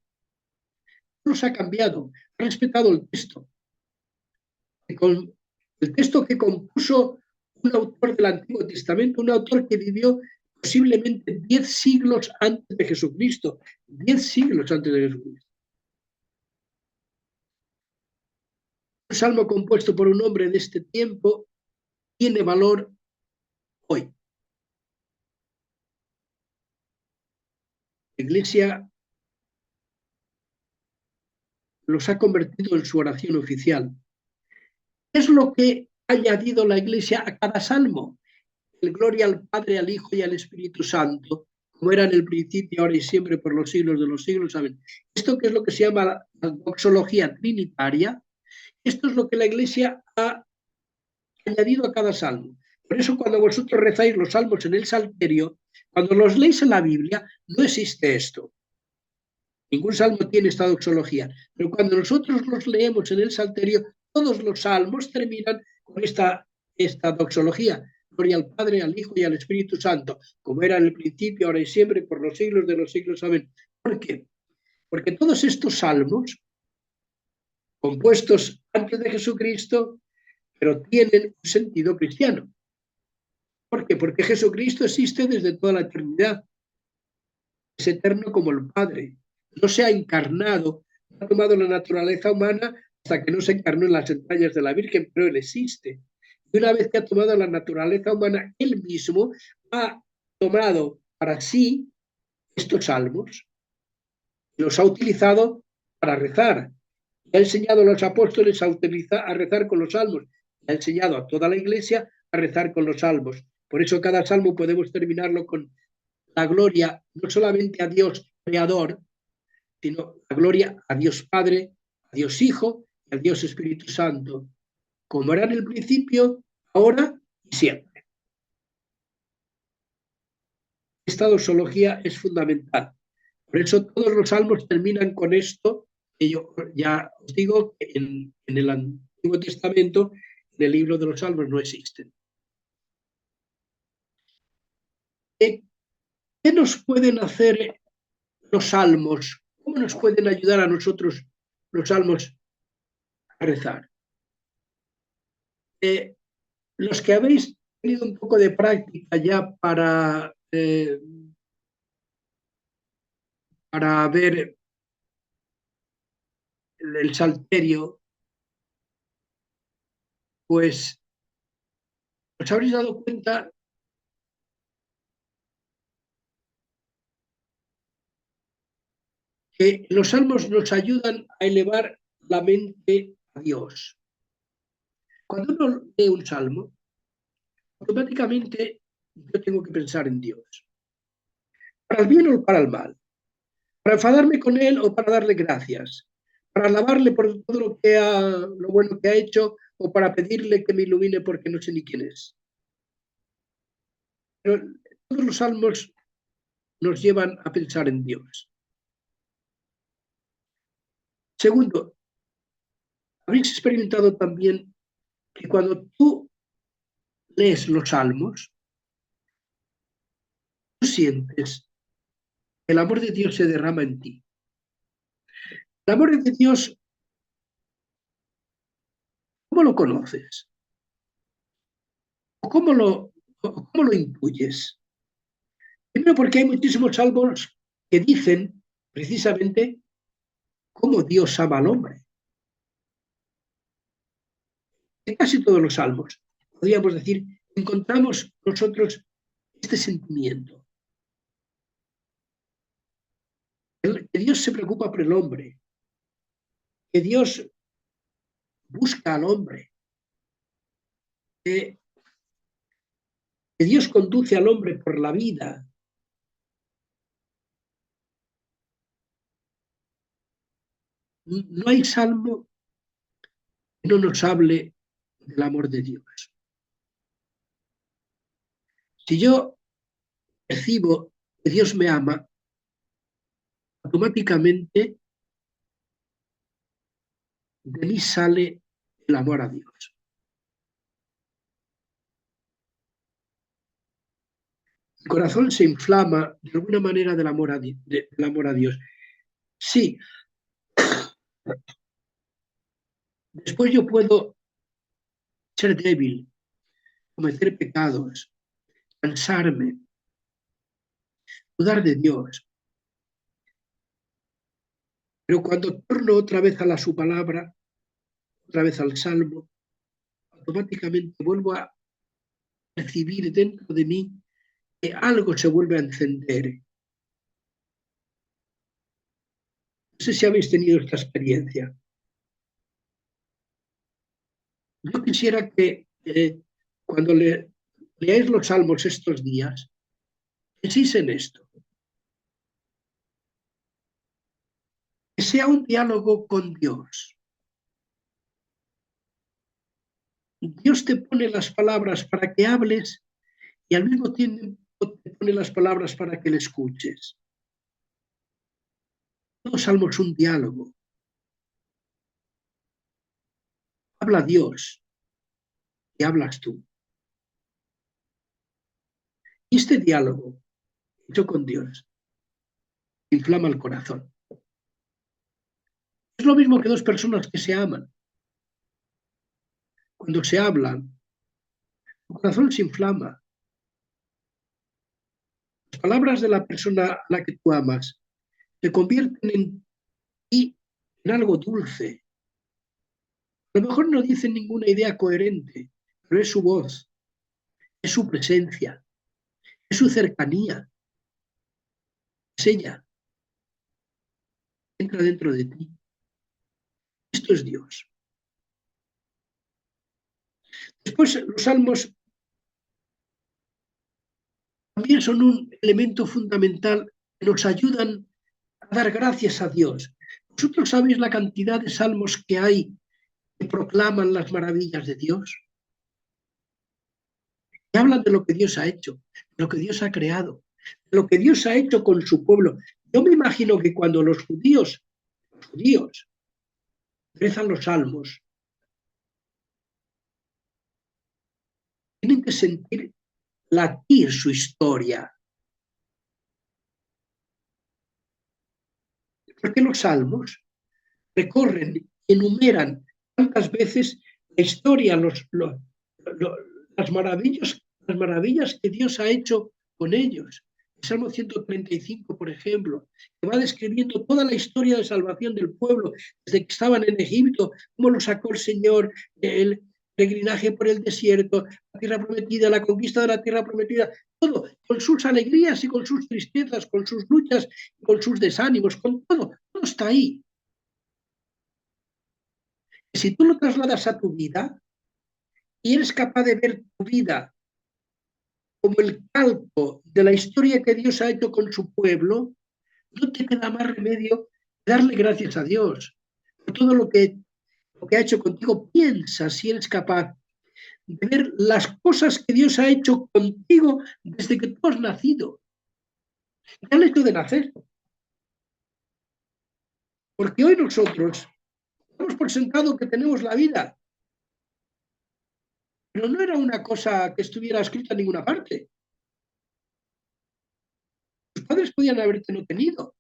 [SPEAKER 1] No los ha cambiado, ha respetado el texto. El texto que compuso un autor del Antiguo Testamento, un autor que vivió posiblemente 10 siglos antes de Jesucristo. 10 siglos antes de Jesucristo. Un salmo compuesto por un hombre de este tiempo tiene valor hoy. La Iglesia los ha convertido en su oración oficial. ¿Qué es lo que ha añadido la Iglesia a cada salmo? El gloria al Padre, al Hijo y al Espíritu Santo, como era en el principio, ahora y siempre, por los siglos de los siglos. Amén. Esto que es lo que se llama la doxología trinitaria, esto es lo que la Iglesia ha añadido a cada salmo. Por eso cuando vosotros rezáis los salmos en el salterio, cuando los leéis en la Biblia, no existe esto. Ningún salmo tiene esta doxología. Pero cuando nosotros los leemos en el salterio, todos los salmos terminan con esta doxología. Gloria al Padre, al Hijo y al Espíritu Santo, como era en el principio, ahora y siempre, por los siglos de los siglos. Amén. ¿Por qué? Porque todos estos salmos, compuestos antes de Jesucristo, pero tienen un sentido cristiano. ¿Por qué? Porque Jesucristo existe desde toda la eternidad. Es eterno como el Padre. No se ha encarnado, no ha tomado la naturaleza humana hasta que no se encarnó en las entrañas de la Virgen, pero Él existe. Y una vez que ha tomado la naturaleza humana, Él mismo ha tomado para sí estos salmos, los ha utilizado para rezar. Ha enseñado a los apóstoles a rezar con los salmos. Ha enseñado a toda la Iglesia a rezar con los salmos. Por eso cada salmo podemos terminarlo con la gloria no solamente a Dios Creador, sino la gloria a Dios Padre, a Dios Hijo y a Dios Espíritu Santo, como era en el principio, ahora y siempre. Esta doxología es fundamental Por eso todos los salmos terminan con esto, que yo ya os digo que en el Antiguo Testamento, en el libro de los salmos, no existen. ¿Qué nos pueden hacer los salmos? ¿Cómo nos pueden ayudar a nosotros los salmos a rezar? Los que habéis tenido un poco de práctica ya para ver el salterio, pues os habréis dado cuenta que los salmos nos ayudan a elevar la mente a Dios. Cuando uno lee un salmo, automáticamente yo tengo que pensar en Dios. Para el bien o para el mal. Para enfadarme con Él o para darle gracias. Para alabarle por todo lo bueno que ha hecho o para pedirle que me ilumine porque no sé ni quién es. Pero todos los salmos nos llevan a pensar en Dios. Segundo, habéis experimentado también que cuando tú lees los salmos, tú sientes que el amor de Dios se derrama en ti. El amor de Dios, ¿cómo lo conoces? ¿O cómo lo intuyes? Primero porque hay muchísimos salmos que dicen precisamente cómo Dios ama al hombre. En casi todos los salmos, podríamos decir, encontramos nosotros este sentimiento. Que Dios se preocupa por el hombre, que Dios busca al hombre, que Dios conduce al hombre por la vida. No hay salmo que no nos hable del amor de Dios. Si yo percibo que Dios me ama, automáticamente de mí sale el amor a Dios. Mi corazón se inflama de alguna manera del amor a Dios. Sí, después yo puedo ser débil, cometer pecados, cansarme, dudar de Dios. Pero cuando torno otra vez a su palabra, otra vez al salmo, automáticamente vuelvo a percibir dentro de mí que algo se vuelve a encender. No sé si habéis tenido esta experiencia. Yo quisiera que cuando leáis los salmos estos días, penséis en esto. Que sea un diálogo con Dios. Dios te pone las palabras para que hables y al mismo tiempo te pone las palabras para que le escuches. Todo salmo es un diálogo. Habla Dios y hablas tú. Y este diálogo hecho con Dios inflama el corazón. Es lo mismo que dos personas que se aman. Cuando se hablan, el corazón se inflama. Las palabras de la persona a la que tú amas se convierten en ti en algo dulce. A lo mejor no dicen ninguna idea coherente, pero es su voz, es su presencia, es su cercanía. Es ella. Entra dentro de ti. Esto es Dios. Después, los salmos también son un elemento fundamental que nos ayudan a dar gracias a Dios. ¿Vosotros sabéis la cantidad de salmos que hay que proclaman las maravillas de Dios? Que hablan de lo que Dios ha hecho, de lo que Dios ha creado, de lo que Dios ha hecho con su pueblo. Yo me imagino que cuando los judíos rezan los salmos, tienen que sentir latir su historia. Porque los salmos recorren, enumeran tantas veces la historia, las maravillas que Dios ha hecho con ellos. El Salmo 135, por ejemplo, que va describiendo toda la historia de salvación del pueblo, desde que estaban en Egipto, cómo lo sacó el Señor, el peregrinaje por el desierto, la tierra prometida, la conquista de la tierra prometida, todo, con sus alegrías y con sus tristezas, con sus luchas, con sus desánimos, con todo está ahí. Si tú lo trasladas a tu vida y eres capaz de ver tu vida como el calco de la historia que Dios ha hecho con su pueblo, no te queda más remedio que darle gracias a Dios por todo lo que ha hecho contigo. Piensa si eres capaz de ver las cosas que Dios ha hecho contigo desde que tú has nacido. Ya el hecho de nacer. Porque hoy nosotros damos por sentado que tenemos la vida, pero no era una cosa que estuviera escrita en ninguna parte. Tus padres podían haberte no tenido.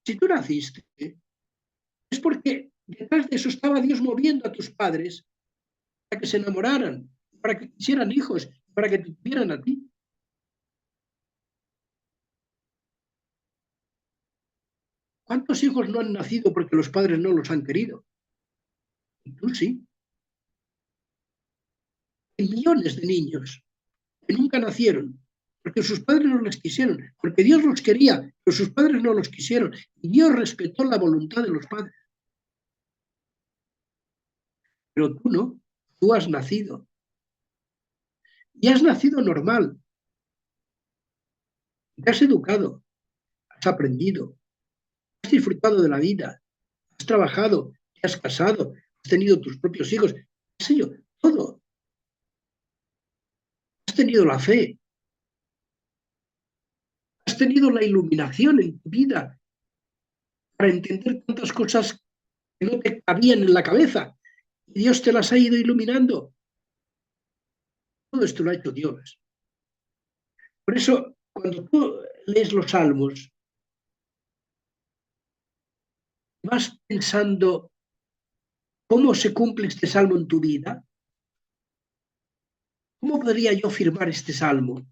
[SPEAKER 1] Si tú naciste, es porque detrás de eso estaba Dios moviendo a tus padres para que se enamoraran, para que quisieran hijos, para que te tuvieran a ti. ¿Cuántos hijos no han nacido porque los padres no los han querido? Y tú sí. Hay millones de niños que nunca nacieron porque sus padres no los quisieron, porque Dios los quería, pero sus padres no los quisieron. Y Dios respetó la voluntad de los padres. Pero tú no, tú has nacido. Y has nacido normal. Te has educado, has aprendido, has disfrutado de la vida, has trabajado, te has casado, has tenido tus propios hijos, has hecho todo. Has tenido la fe, has tenido la iluminación en tu vida para entender tantas cosas que no te cabían en la cabeza. Y Dios te las ha ido iluminando. Todo esto lo ha hecho Dios. Por eso, cuando tú lees los salmos, vas pensando cómo se cumple este salmo en tu vida. ¿Cómo podría yo firmar este salmo?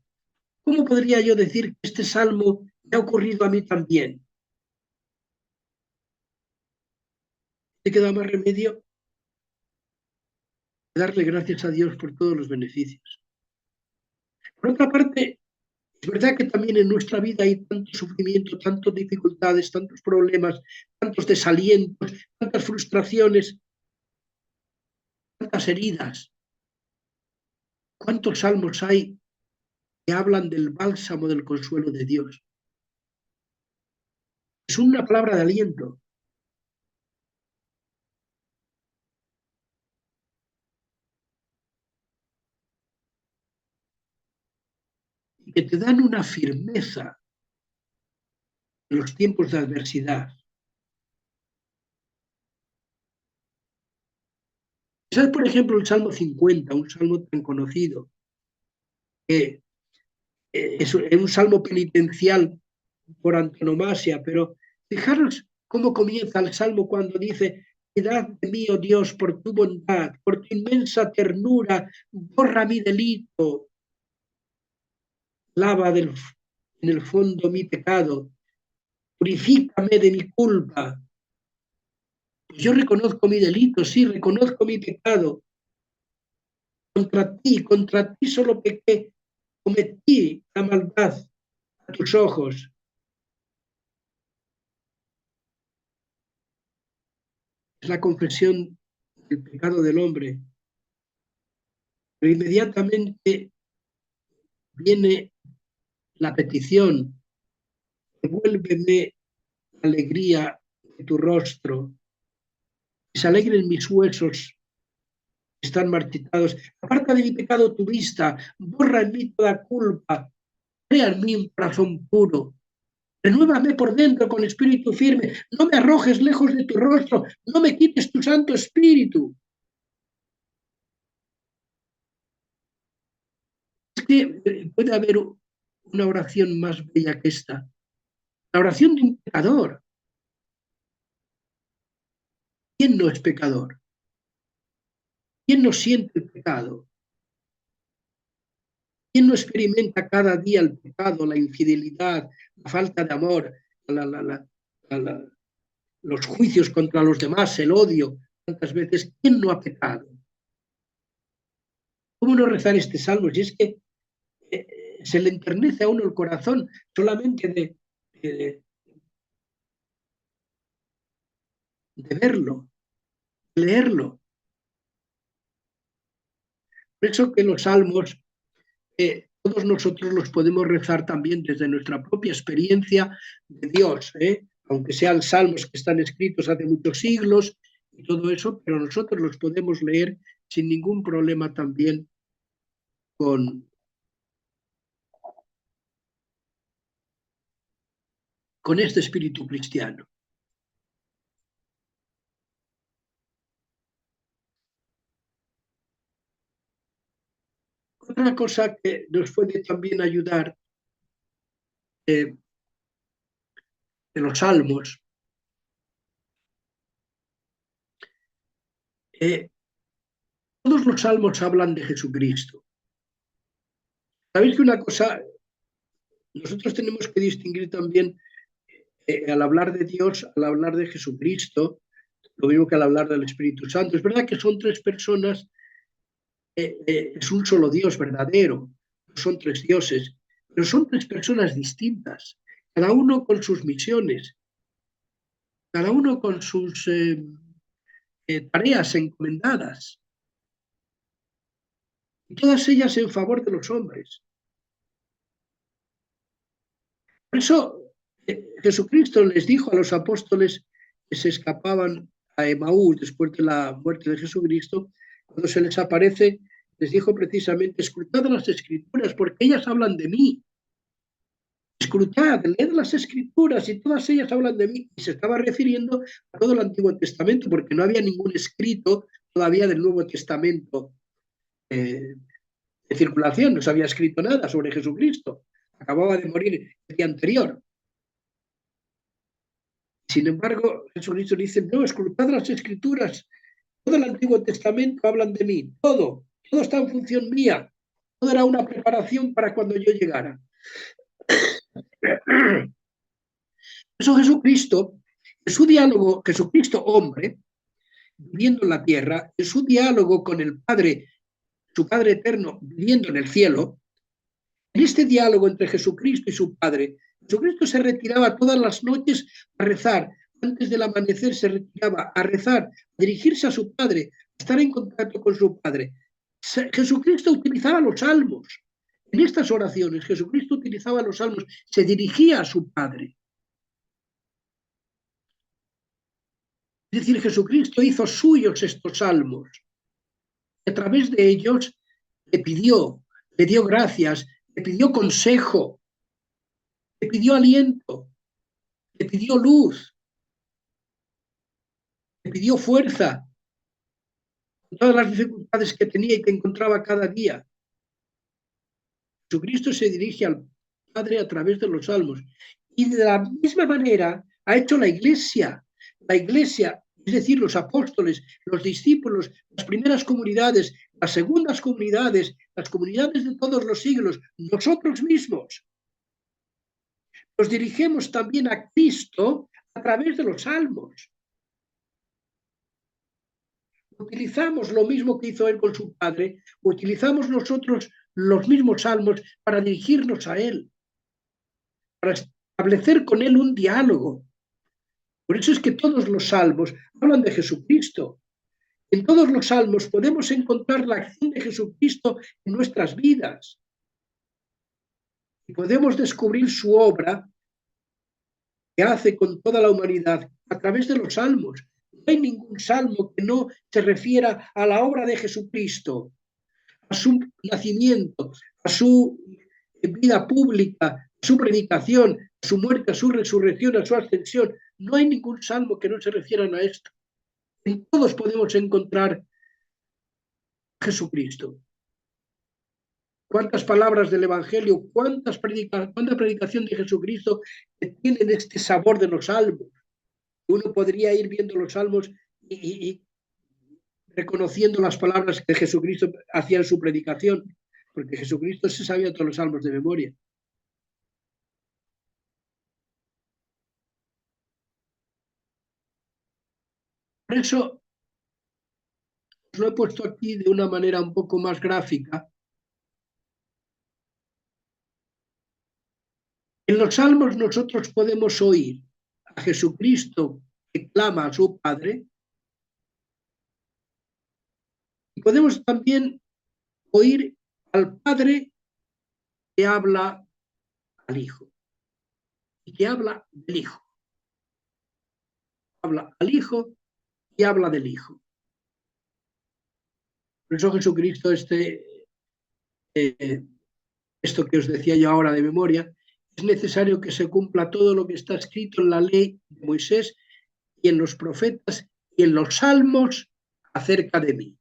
[SPEAKER 1] ¿Cómo podría yo decir que este salmo me ha ocurrido a mí también? ¿Te queda más remedio que darle gracias a Dios por todos los beneficios? Por otra parte, es verdad que también en nuestra vida hay tanto sufrimiento, tantas dificultades, tantos problemas, tantos desalientos, tantas frustraciones, tantas heridas. ¿Cuántos salmos hay que hablan del bálsamo del consuelo de Dios? Es una palabra de aliento. Y que te dan una firmeza en los tiempos de adversidad. ¿Sabes, por ejemplo, el Salmo 50, un salmo tan conocido, que es un salmo penitencial por antonomasia, pero fijaros cómo comienza el salmo cuando dice: piedad de mí, oh Dios, por tu bondad, por tu inmensa ternura, borra mi delito, lava en el fondo mi pecado, purifícame de mi culpa. Pues yo reconozco mi delito, sí, reconozco mi pecado. Contra ti solo pequé, cometí la maldad a tus ojos. Es la confesión del pecado del hombre. Pero inmediatamente viene la petición: devuélveme la alegría de tu rostro, que se alegren mis huesos que están marchitados. Aparta de mi pecado tu vista, borra en mí toda culpa, crea en mí un corazón puro. Renuévame por dentro con espíritu firme. No me arrojes lejos de tu rostro. No me quites tu Santo Espíritu. Es que puede haber una oración más bella que esta. La oración de un pecador. ¿Quién no es pecador? ¿Quién no siente el pecado? ¿Quién no experimenta cada día el pecado, la infidelidad, la falta de amor, los juicios contra los demás, el odio? ¿Tantas veces? ¿Quién no ha pecado? ¿Cómo no rezar este salmo? Si es que se le enternece a uno el corazón solamente de verlo, de leerlo. Por eso que los salmos, todos nosotros los podemos rezar también desde nuestra propia experiencia de Dios, aunque sean salmos que están escritos hace muchos siglos y todo eso, pero nosotros los podemos leer sin ningún problema también con este espíritu cristiano. Otra cosa que nos puede también ayudar de los salmos, todos los salmos hablan de Jesucristo. Sabéis que una cosa, nosotros tenemos que distinguir también al hablar de Dios, al hablar de Jesucristo, lo mismo que al hablar del Espíritu Santo. Es verdad que son tres personas, es un solo Dios verdadero, no son tres dioses, pero son tres personas distintas, cada uno con sus misiones, cada uno con sus tareas encomendadas, y todas ellas en favor de los hombres. Por eso Jesucristo les dijo a los apóstoles que se escapaban a Emaús después de la muerte de Jesucristo, cuando se les aparece, les dijo precisamente: escrutad las Escrituras, porque ellas hablan de mí. Escrutad, leed las Escrituras y todas ellas hablan de mí. Y se estaba refiriendo a todo el Antiguo Testamento, porque no había ningún escrito todavía del Nuevo Testamento de circulación, no se había escrito nada sobre Jesucristo. Acababa de morir el día anterior. Sin embargo, Jesucristo dice: no, escrutad las Escrituras, todo el Antiguo Testamento hablan de mí, todo está en función mía, todo era una preparación para cuando yo llegara. Eso Jesucristo, en su diálogo, Jesucristo hombre, viviendo en la tierra, en su diálogo con el Padre, su Padre eterno, viviendo en el cielo, en este diálogo entre Jesucristo y su Padre, Jesucristo se retiraba todas las noches a rezar. Antes del amanecer se retiraba a rezar, a dirigirse a su Padre, a estar en contacto con su Padre. Jesucristo utilizaba los salmos. En estas oraciones, Jesucristo utilizaba los salmos, se dirigía a su Padre. Es decir, Jesucristo hizo suyos estos salmos. A través de ellos le pidió, le dio gracias, le pidió consejo, le pidió aliento, le pidió luz, le pidió fuerza, con todas las dificultades que tenía y que encontraba cada día. Jesucristo se dirige al Padre a través de los salmos. Y de la misma manera ha hecho la Iglesia, es decir, los apóstoles, los discípulos, las primeras comunidades, las segundas comunidades, las comunidades de todos los siglos, nosotros mismos. Nos dirigimos también a Cristo a través de los salmos. Utilizamos lo mismo que hizo él con su Padre, utilizamos nosotros los mismos salmos para dirigirnos a él, para establecer con él un diálogo. Por eso es que todos los salmos hablan de Jesucristo. En todos los salmos podemos encontrar la acción de Jesucristo en nuestras vidas. Y podemos descubrir su obra que hace con toda la humanidad a través de los salmos. No hay ningún salmo que no se refiera a la obra de Jesucristo, a su nacimiento, a su vida pública, a su predicación, a su muerte, a su resurrección, a su ascensión. No hay ningún salmo que no se refieran a esto. En todos podemos encontrar a Jesucristo. Cuántas palabras del Evangelio, cuánta predicación de Jesucristo que tienen este sabor de los salmos. Uno podría ir viendo los salmos y reconociendo las palabras que Jesucristo hacía en su predicación, porque Jesucristo se sabía todos los salmos de memoria. Por eso os lo he puesto aquí de una manera un poco más gráfica. En los salmos nosotros podemos oír a Jesucristo que clama a su Padre, y podemos también oír al Padre que habla al Hijo y que habla del Hijo. Habla al Hijo y habla del Hijo. Por eso Jesucristo, esto que os decía yo ahora de memoria, es necesario que se cumpla todo lo que está escrito en la ley de Moisés y en los profetas y en los salmos acerca de mí.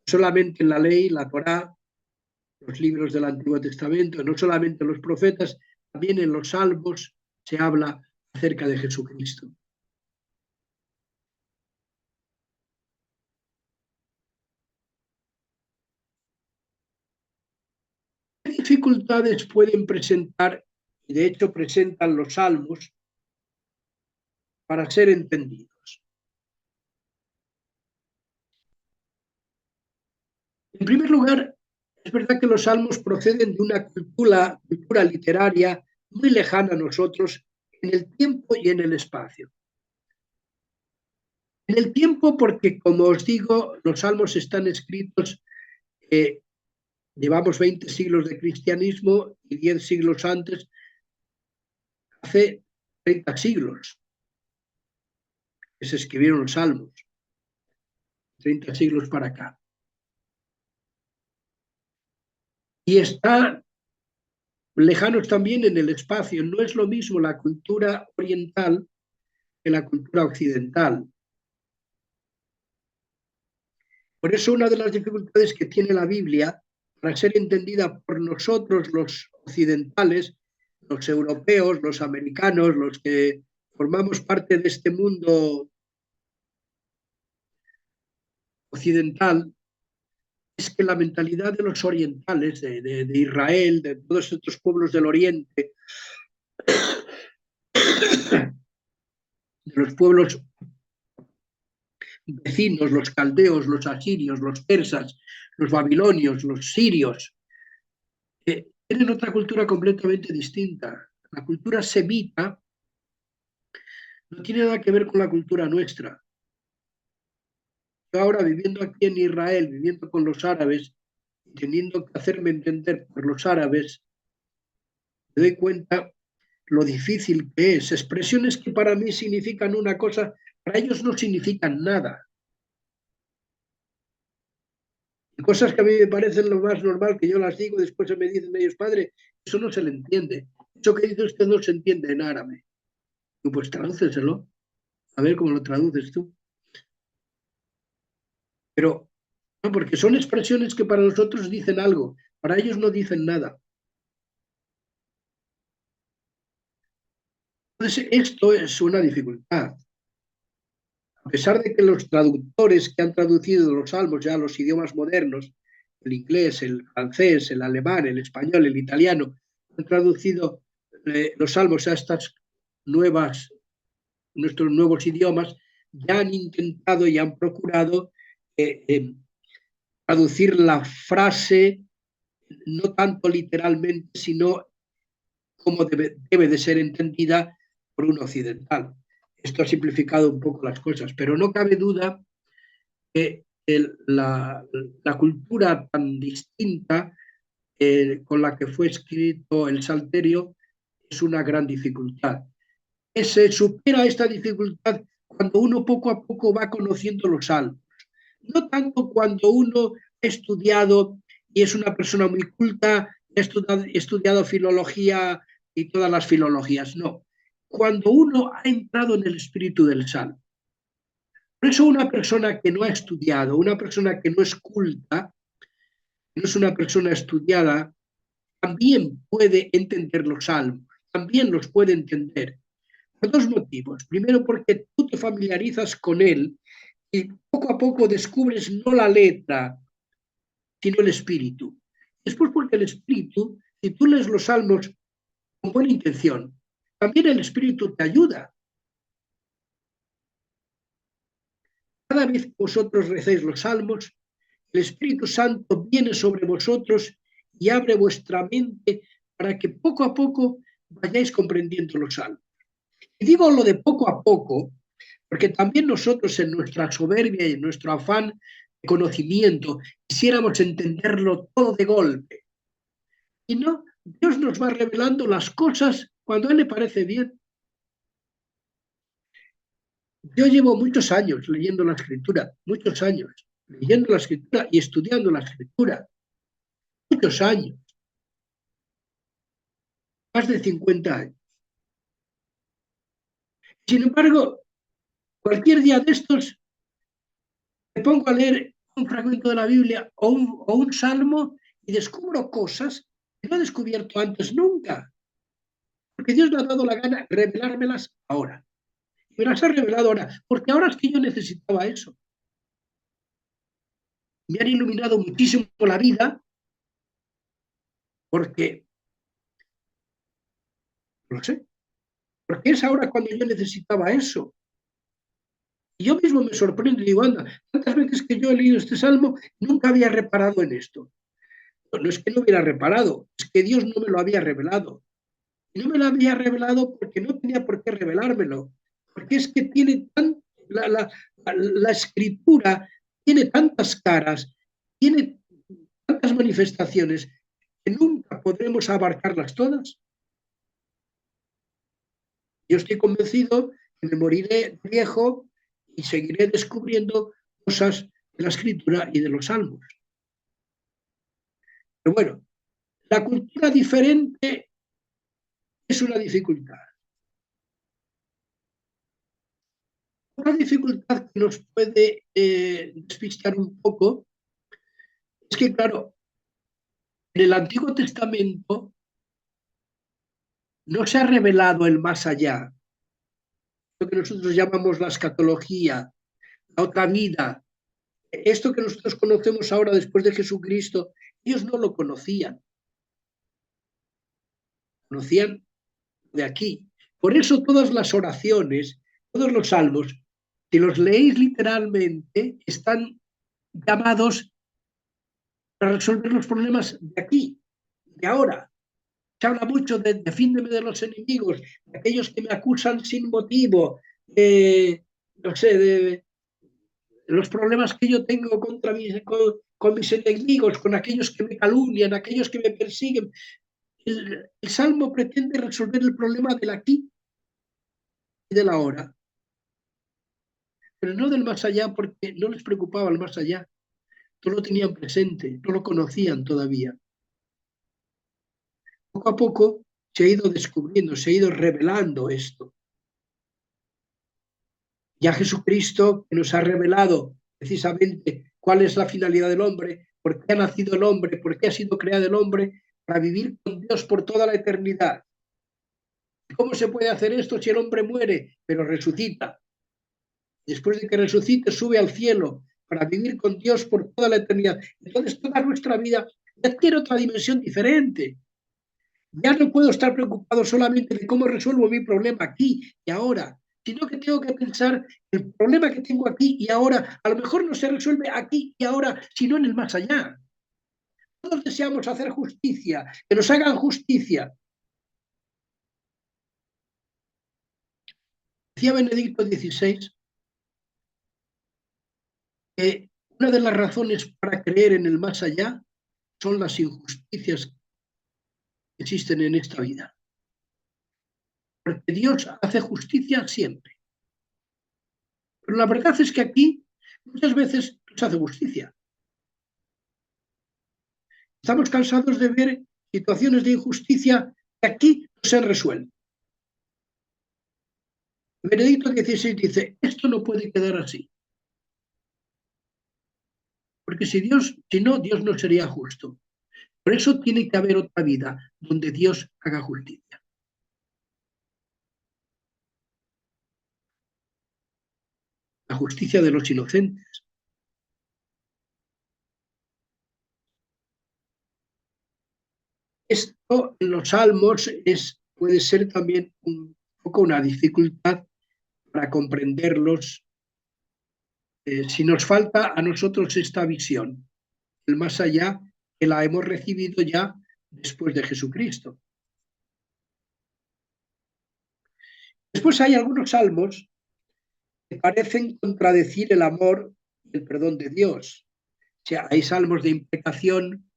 [SPEAKER 1] Solamente en la ley, la Torá, los libros del Antiguo Testamento, no solamente en los profetas, también en los salmos se habla acerca de Jesucristo. ¿Qué dificultades pueden presentar, y de hecho presentan los salmos, para ser entendidos? En primer lugar, es verdad que los salmos proceden de una cultura literaria muy lejana a nosotros en el tiempo y en el espacio. En el tiempo porque, como os digo, los salmos están escritos, llevamos 20 siglos de cristianismo y 10 siglos antes, hace 30 siglos que se escribieron los salmos, 30 siglos para acá. Y están lejanos también en el espacio. No es lo mismo la cultura oriental que la cultura occidental. Por eso una de las dificultades que tiene la Biblia para ser entendida por nosotros los occidentales, los europeos, los americanos, los que formamos parte de este mundo occidental, es que la mentalidad de los orientales, de Israel, de todos estos pueblos del oriente, de los pueblos vecinos, los caldeos, los asirios, los persas, los babilonios, los sirios, tienen otra cultura completamente distinta. La cultura semita no tiene nada que ver con la cultura nuestra. Yo ahora viviendo aquí en Israel, viviendo con los árabes, teniendo que hacerme entender por los árabes, me doy cuenta lo difícil que es. Expresiones que para mí significan una cosa, para ellos no significan nada. Cosas que a mí me parecen lo más normal, que yo las digo, después se me dicen ellos, padre, eso no se le entiende. Eso que dice usted no se entiende en árabe. Y pues tradúceselo, a ver cómo lo traduces tú. Pero, no, porque son expresiones que para nosotros dicen algo, para ellos no dicen nada. Entonces, esto es una dificultad. A pesar de que los traductores que han traducido los salmos ya a los idiomas modernos, el inglés, el francés, el alemán, el español, el italiano, han traducido los salmos a estas nuestros nuevos idiomas, ya han intentado y han procurado traducir la frase no tanto literalmente, sino como debe de ser entendida por un occidental. Esto ha simplificado un poco las cosas, pero no cabe duda que la cultura tan distinta con la que fue escrito el Salterio es una gran dificultad. Se supera esta dificultad cuando uno poco a poco va conociendo los salmos. No tanto cuando uno ha estudiado y es una persona muy culta he estudiado filología y todas las filologías, no. Cuando uno ha entrado en el espíritu del salmo. Por eso una persona que no ha estudiado, una persona que no es culta, no es una persona estudiada, también puede entender los salmos, también los puede entender. Por dos motivos. Primero, porque tú te familiarizas con él y poco a poco descubres no la letra, sino el espíritu. Después, porque el espíritu, si tú lees los salmos con buena intención, también el espíritu te ayuda. Cada vez que vosotros recéis los salmos, el Espíritu Santo viene sobre vosotros y abre vuestra mente para que poco a poco vayáis comprendiendo los salmos. Y digo lo de poco a poco, porque también nosotros en nuestra soberbia y en nuestro afán de conocimiento quisiéramos entenderlo todo de golpe. Y no, Dios nos va revelando las cosas cuando a Él le parece bien. Yo llevo muchos años leyendo la Escritura, muchos años, leyendo la Escritura y estudiando la Escritura, muchos años, más de 50 años. Sin embargo, cualquier día de estos me pongo a leer un fragmento de la Biblia o un salmo y descubro cosas que no he descubierto antes nunca, porque Dios le ha dado la gana revelármelas ahora. Me las ha revelado ahora, porque ahora es que yo necesitaba eso. Me han iluminado muchísimo la vida, porque, no sé, porque es ahora cuando yo necesitaba eso. Y yo mismo me sorprendo y digo, anda, tantas veces que yo he leído este salmo, nunca había reparado en esto. No es que no hubiera reparado, es que Dios no me lo había revelado. Y no me lo había revelado porque no tenía por qué revelármelo. Porque es que tiene la escritura tiene tantas caras, tiene tantas manifestaciones que nunca podremos abarcarlas todas. Yo estoy convencido que me moriré viejo y seguiré descubriendo cosas de la escritura y de los salmos. Pero bueno, la cultura diferente es una dificultad. Una dificultad que nos puede despistar un poco es que, claro, en el Antiguo Testamento no se ha revelado el más allá, lo que nosotros llamamos la escatología, la otra vida. Esto que nosotros conocemos ahora después de Jesucristo, ellos no lo conocían. Conocían de aquí. Por eso todas las oraciones, todos los salmos, si los leéis literalmente, están llamados a resolver los problemas de aquí, de ahora. Se habla mucho de defiéndeme de los enemigos, de aquellos que me acusan sin motivo, no sé, de los problemas que yo tengo con mis enemigos, con aquellos que me calumnian, aquellos que me persiguen. El Salmo pretende resolver el problema del aquí y del ahora, pero no del más allá, porque no les preocupaba el más allá, no lo tenían presente, no lo conocían todavía. Poco a poco se ha ido descubriendo, se ha ido revelando esto. Ya Jesucristo que nos ha revelado precisamente cuál es la finalidad del hombre, por qué ha nacido el hombre, por qué ha sido creado el hombre, para vivir con Dios por toda la eternidad. ¿Cómo se puede hacer esto si el hombre muere, pero resucita? Después de que resucite, sube al cielo para vivir con Dios por toda la eternidad. Entonces, toda nuestra vida ya tiene otra dimensión diferente. Ya no puedo estar preocupado solamente de cómo resuelvo mi problema aquí y ahora, sino que tengo que pensar el problema que tengo aquí y ahora, a lo mejor no se resuelve aquí y ahora, sino en el más allá. Todos deseamos hacer justicia, que nos hagan justicia. Decía Benedicto XVI que una de las razones para creer en el más allá son las injusticias que existen en esta vida. Porque Dios hace justicia siempre. Pero la verdad es que aquí muchas veces no se hace justicia. Estamos cansados de ver situaciones de injusticia que aquí no se han resuelto. Benedicto XVI dice, esto no puede quedar así. Porque si no, Dios no sería justo. Por eso tiene que haber otra vida donde Dios haga justicia. La justicia de los inocentes. Esto en los salmos puede ser también un poco una dificultad para comprenderlos si nos falta a nosotros esta visión, el más allá, que la hemos recibido ya después de Jesucristo. Después hay algunos salmos que parecen contradecir el amor y el perdón de Dios. O sea, hay salmos de imprecación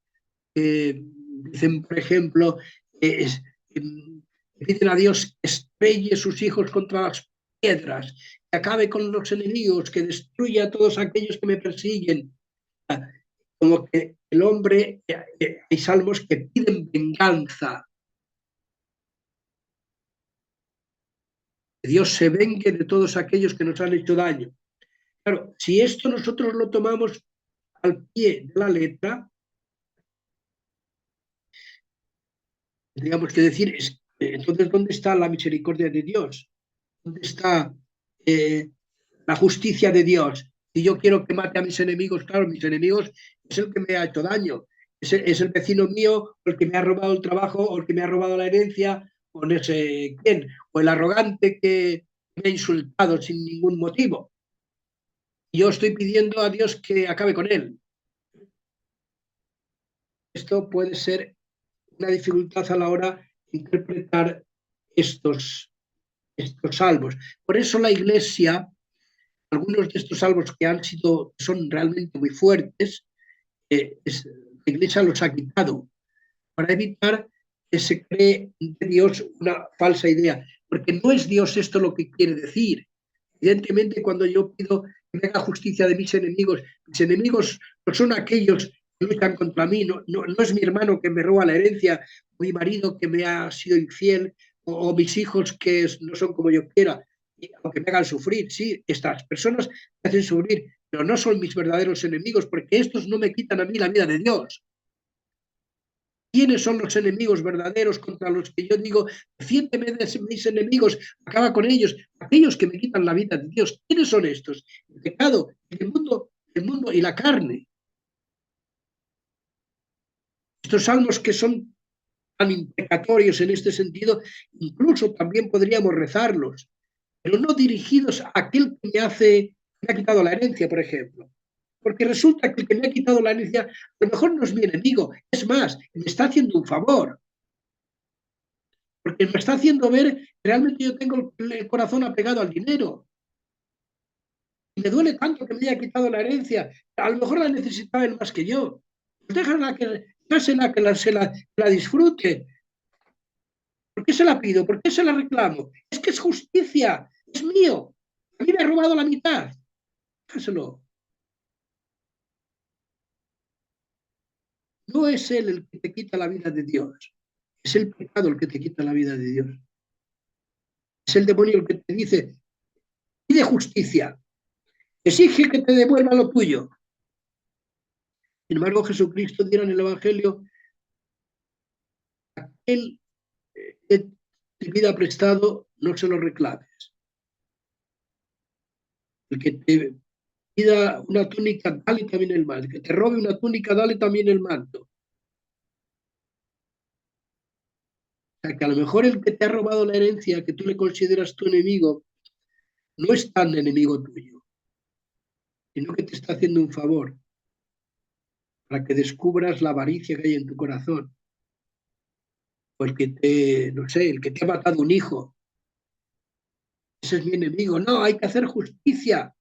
[SPEAKER 1] que dicen, por ejemplo, piden a Dios que estrelle sus hijos contra las piedras, que acabe con los enemigos, que destruya a todos aquellos que me persiguen. Como que el hombre, hay salmos que piden venganza. Que Dios se vengue de todos aquellos que nos han hecho daño. Claro, si esto nosotros lo tomamos al pie de la letra, tendríamos que decir, entonces, ¿dónde está la misericordia de Dios? ¿Dónde está la justicia de Dios? Si yo quiero que mate a mis enemigos, claro, mis enemigos es el que me ha hecho daño, es el vecino mío, o el que me ha robado el trabajo, o el que me ha robado la herencia, o no sé quién, o el arrogante que me ha insultado sin ningún motivo. Y yo estoy pidiendo a Dios que acabe con él. Esto puede ser una dificultad a la hora de interpretar estos salmos. Por eso la Iglesia, algunos de estos salmos son realmente muy fuertes, la Iglesia los ha quitado para evitar que se cree de Dios una falsa idea, porque no es Dios esto lo que quiere decir. Evidentemente, cuando yo pido que me haga justicia de mis enemigos no son aquellos que luchan contra mí, no es mi hermano que me roba la herencia, o mi marido que me ha sido infiel, o mis hijos que no son como yo quiera, aunque me hagan sufrir. Sí, estas personas me hacen sufrir, pero no son mis verdaderos enemigos, porque estos no me quitan a mí la vida de Dios. ¿Quiénes son los enemigos verdaderos contra los que yo digo, defiéndeme de mis enemigos, acaba con ellos, aquellos que me quitan la vida de Dios? ¿Quiénes son estos? El pecado, el mundo y la carne. Estos salmos que son tan imprecatorios en este sentido, incluso también podríamos rezarlos, pero no dirigidos a aquel que me ha quitado la herencia, por ejemplo. Porque resulta que el que me ha quitado la herencia a lo mejor no es mi enemigo, es más, me está haciendo un favor. Porque me está haciendo ver que realmente yo tengo el corazón apegado al dinero. Y me duele tanto que me haya quitado la herencia. A lo mejor la necesitaba él más que yo. Pues déjala que la disfrute. ¿Por qué se la pido? ¿Por qué se la reclamo? Es que es justicia, es mío. A mí me ha robado la mitad. Déjaselo. No es él el que te quita la vida de Dios. Es el pecado el que te quita la vida de Dios. Es el demonio el que te dice, pide justicia, exige que te devuelva lo tuyo. Sin embargo, Jesucristo dirá en el Evangelio, aquel que te pida prestado, no se lo reclames. El que te pida una túnica, dale también el manto. El que te robe una túnica, dale también el manto. O sea, que a lo mejor el que te ha robado la herencia, que tú le consideras tu enemigo, no es tan enemigo tuyo, sino que te está haciendo un favor para que descubras la avaricia que hay en tu corazón. O el que no sé, el que te ha matado un hijo, ese es mi enemigo. No, hay que hacer justicia,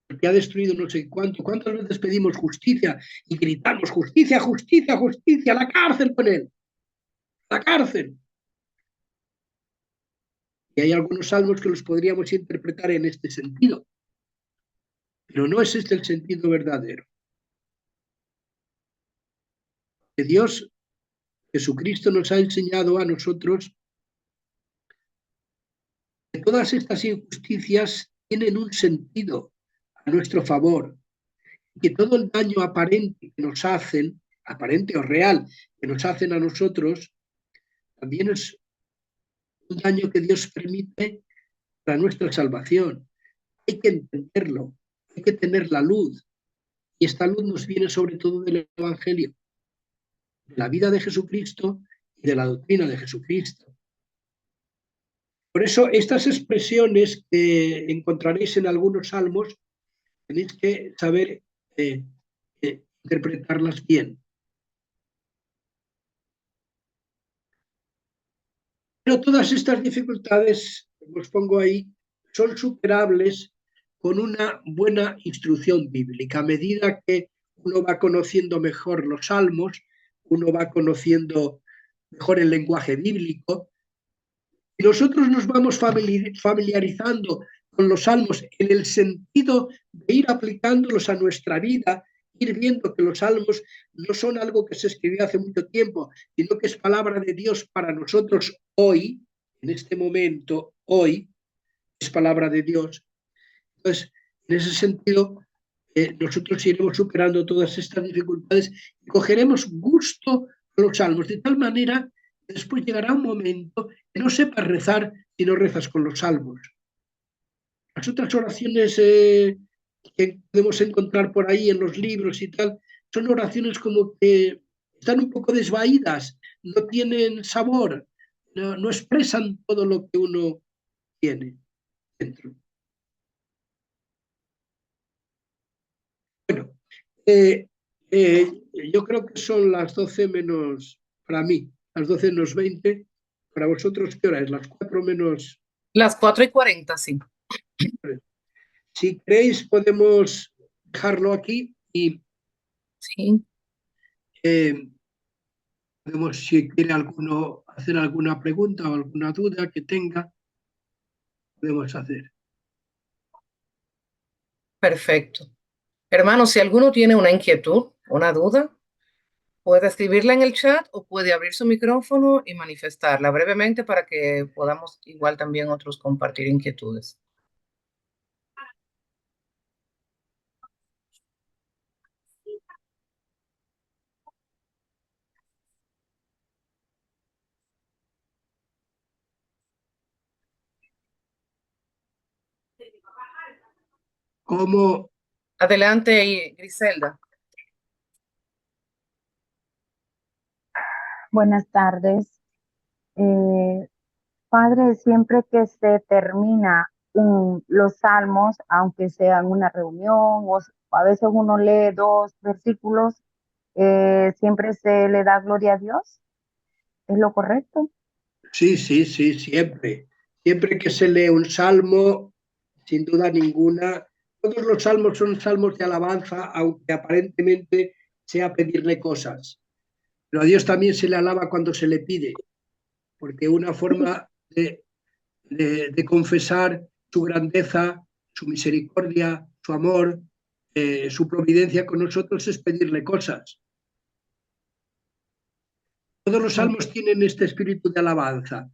[SPEAKER 1] porque ha destruido no sé cuánto. ¿Cuántas veces pedimos justicia y gritamos justicia, justicia, justicia, a la cárcel con él, a la cárcel? Y hay algunos salmos que los podríamos interpretar en este sentido, pero no es este el sentido verdadero. Que Dios Jesucristo nos ha enseñado a nosotros que todas estas injusticias tienen un sentido a nuestro favor, que todo el daño aparente que nos hacen, aparente o real, que nos hacen a nosotros, también es un daño que Dios permite para nuestra salvación. Hay que entenderlo, hay que tener la luz. Y esta luz nos viene sobre todo del Evangelio, de la vida de Jesucristo y de la doctrina de Jesucristo. Por eso estas expresiones que encontraréis en algunos salmos, tenéis que saber interpretarlas bien. Pero todas estas dificultades, os pongo ahí, son superables con una buena instrucción bíblica. A medida que uno va conociendo mejor los salmos, uno va conociendo mejor el lenguaje bíblico, y nosotros nos vamos familiarizando con los salmos en el sentido de ir aplicándolos a nuestra vida, ir viendo que los salmos no son algo que se escribió hace mucho tiempo, sino que es palabra de Dios para nosotros hoy, en este momento, hoy, es palabra de Dios. Entonces, en ese sentido, nosotros iremos superando todas estas dificultades y cogeremos gusto a los salmos, de tal manera que después llegará un momento que no sepas rezar si no rezas con los salmos. Las otras oraciones que podemos encontrar por ahí en los libros y tal, son oraciones como que están un poco desvaídas, no tienen sabor, no expresan todo lo que uno tiene dentro. Bueno, eh, yo creo que son las 12 menos, para mí, las 12 menos 20. Para vosotros, ¿qué hora es? Las 4 menos...
[SPEAKER 2] Las 4:40, sí.
[SPEAKER 1] Si queréis, podemos dejarlo aquí y
[SPEAKER 2] Sí.
[SPEAKER 1] podemos, si quiere alguno hacer alguna pregunta o alguna duda que tenga, podemos hacer.
[SPEAKER 2] Perfecto. Hermano, si alguno tiene una inquietud, una duda, puede escribirla en el chat o puede abrir su micrófono y manifestarla brevemente para que podamos igual también otros compartir inquietudes.
[SPEAKER 1] ¿Cómo?
[SPEAKER 2] Adelante, Griselda.
[SPEAKER 3] Buenas tardes. Padre, siempre que se termina los salmos, aunque sea en una reunión o a veces uno lee 2 versículos, siempre se le da gloria a Dios. ¿Es lo correcto?
[SPEAKER 1] Sí, sí, sí, siempre. Siempre que se lee un salmo, sin duda ninguna, todos los salmos son salmos de alabanza, aunque aparentemente sea pedirle cosas. Pero a Dios también se le alaba cuando se le pide, porque una forma de confesar su grandeza, su misericordia, su amor, su providencia con nosotros es pedirle cosas. Todos los salmos tienen este espíritu de alabanza.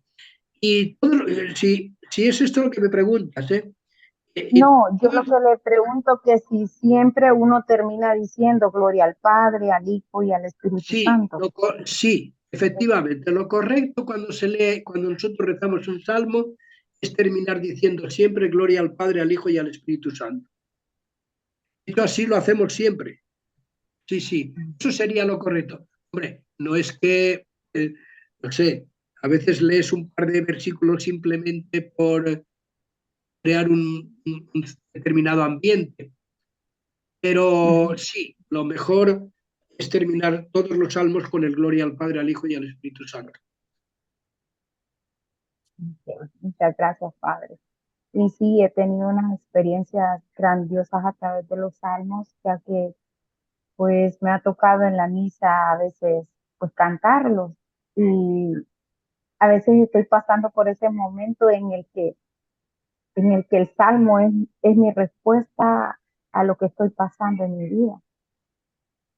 [SPEAKER 1] Y si es esto lo que me preguntas,
[SPEAKER 3] No, yo lo que le pregunto que si siempre uno termina diciendo gloria al Padre, al Hijo y al Espíritu Santo.
[SPEAKER 1] Sí, efectivamente. Lo correcto cuando se lee, cuando nosotros rezamos un salmo, es terminar diciendo siempre gloria al Padre, al Hijo y al Espíritu Santo. Esto así lo hacemos siempre. Sí, sí, eso sería lo correcto. Hombre, no es que, no sé, a veces lees un par de versículos simplemente por crear un determinado ambiente, pero sí, lo mejor es terminar todos los salmos con el gloria al Padre, al Hijo y al Espíritu Santo.
[SPEAKER 3] Muchas gracias, Padre. Y sí, he tenido unas experiencias grandiosas a través de los salmos, ya que pues me ha tocado en la misa a veces pues cantarlos y a veces estoy pasando por ese momento en el que el salmo es mi respuesta a lo que estoy pasando en mi vida.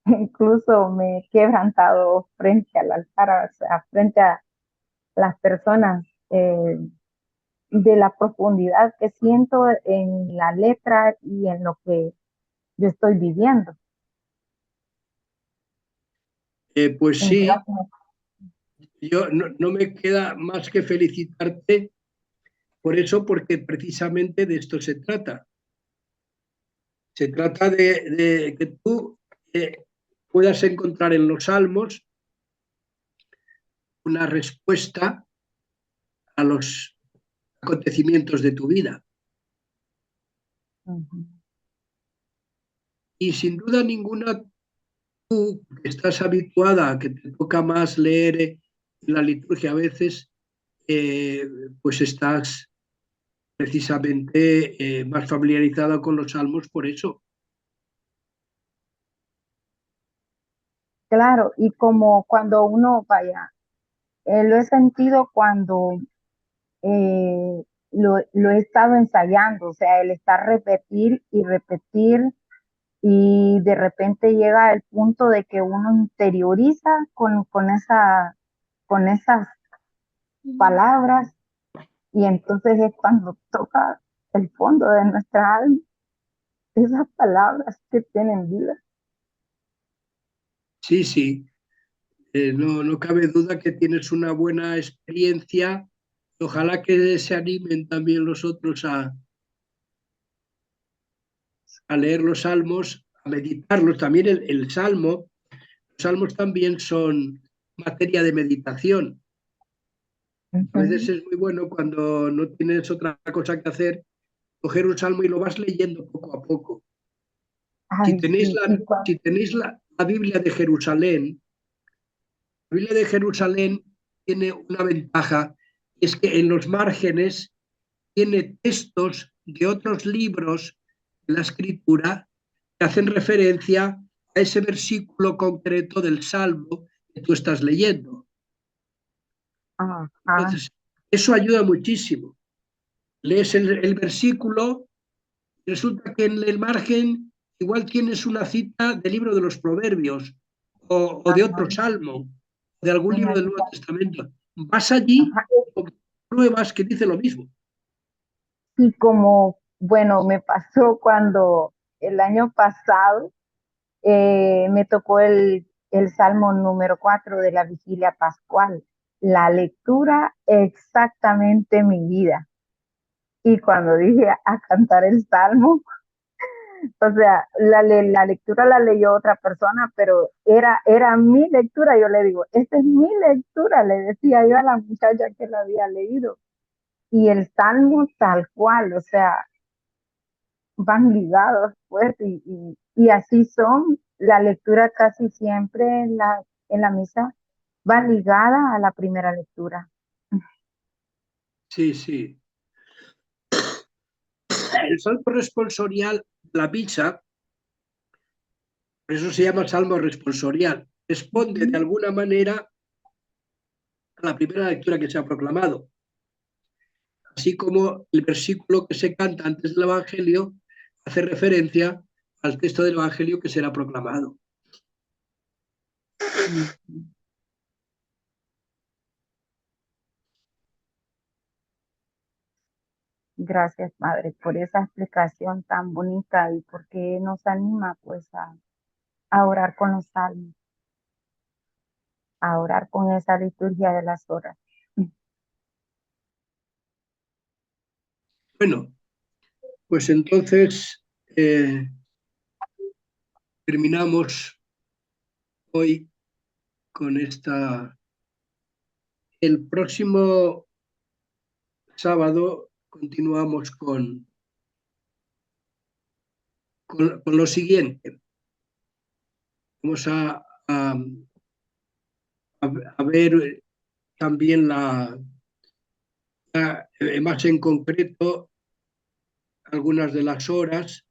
[SPEAKER 3] incluso me he quebrantado frente al altar, o sea, frente a las personas, de la profundidad que siento en la letra y en lo que yo estoy viviendo.
[SPEAKER 1] Pues sí,
[SPEAKER 3] Gracias.
[SPEAKER 1] yo no me queda más que felicitarte por eso, porque precisamente de esto se trata. Se trata de que tú puedas encontrar en los salmos una respuesta a los acontecimientos de tu vida.
[SPEAKER 3] Ujú.
[SPEAKER 1] Y sin duda ninguna, tú que estás habituada a que te toca más leer la liturgia a veces, eh, pues estás precisamente más familiarizada con los salmos por eso.
[SPEAKER 3] Claro, y como cuando uno vaya, lo he sentido cuando lo he estado ensayando, o sea, el estar repetir y repetir y de repente llega el punto de que uno interioriza con esas palabras y entonces es cuando toca el fondo de nuestra alma, esas palabras que tienen vida.
[SPEAKER 1] Sí, sí, no cabe duda que tienes una buena experiencia. Ojalá que se animen también los otros a leer los salmos, a meditarlos. También el salmo, los salmos también son materia de meditación. A veces
[SPEAKER 3] Ujú.
[SPEAKER 1] es muy bueno cuando no tienes otra cosa que hacer, coger un salmo y lo vas leyendo poco a poco. Si
[SPEAKER 3] Ay,
[SPEAKER 1] tenéis
[SPEAKER 3] sí,
[SPEAKER 1] si tenéis la Biblia de Jerusalén, la Biblia de Jerusalén tiene una ventaja, y es que en los márgenes tiene textos de otros libros de la escritura que hacen referencia a ese versículo concreto del Salmo que tú estás leyendo.
[SPEAKER 3] ajá,
[SPEAKER 1] Entonces, eso ayuda muchísimo. Lees el versículo y resulta que en el margen igual tienes una cita del libro de los Proverbios o de
[SPEAKER 3] ajá,
[SPEAKER 1] otro salmo, de algún
[SPEAKER 3] y me
[SPEAKER 1] libro del Nuevo
[SPEAKER 3] ayuda.
[SPEAKER 1] Testamento. Vas allí
[SPEAKER 3] Ajá.
[SPEAKER 1] y pruebas que dice lo mismo.
[SPEAKER 3] Y como, bueno, me pasó cuando el año pasado me tocó el Salmo número 4 de la Vigilia Pascual, la lectura exactamente mi vida. Y cuando dije a cantar el Salmo, o sea, la lectura la leyó otra persona, pero era mi lectura. Yo le digo, esta es mi lectura, le decía yo a la muchacha que la había leído. Y el Salmo tal cual, o sea, van ligados, pues, y así son. La lectura casi siempre en la misa va ligada a la primera lectura.
[SPEAKER 1] Sí, sí. El salmo responsorial de la misa, por eso se llama salmo responsorial, responde de
[SPEAKER 3] Ujú.
[SPEAKER 1] alguna manera a la primera lectura que se ha proclamado, así como el versículo que se canta antes del Evangelio hace referencia al texto del Evangelio que será proclamado.
[SPEAKER 3] Ujú. Gracias, Padre, por esa explicación tan bonita y porque nos anima, pues, a orar con los salmos, a orar con esa liturgia de las horas.
[SPEAKER 1] Bueno, pues entonces terminamos hoy con esta. El próximo sábado continuamos con lo siguiente. Vamos a ver también más en concreto algunas de las horas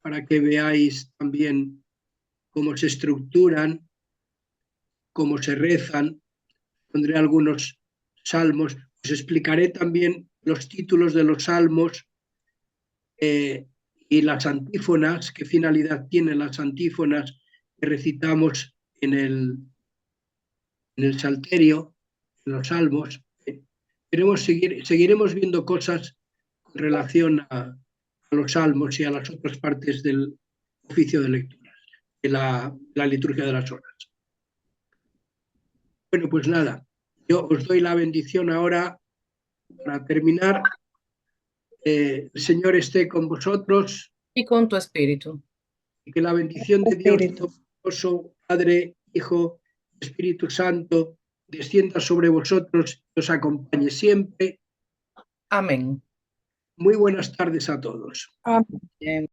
[SPEAKER 1] para que veáis también cómo se estructuran, cómo se rezan. Pondré algunos salmos. Os explicaré también los títulos de los salmos y las antífonas, qué finalidad tienen las antífonas que recitamos en el Salterio, en los Salmos. Seguiremos viendo cosas con relación a los Salmos y a las otras partes del oficio de lectura, de la liturgia de las horas. Bueno, pues nada, yo os doy la bendición ahora para terminar. El Señor esté con vosotros
[SPEAKER 2] Y con tu espíritu.
[SPEAKER 1] y que la bendición de Dios Todopoderoso, Padre, Hijo, Espíritu Santo, descienda sobre vosotros y os acompañe siempre.
[SPEAKER 2] Amén.
[SPEAKER 1] Muy buenas tardes a todos.
[SPEAKER 3] Amén.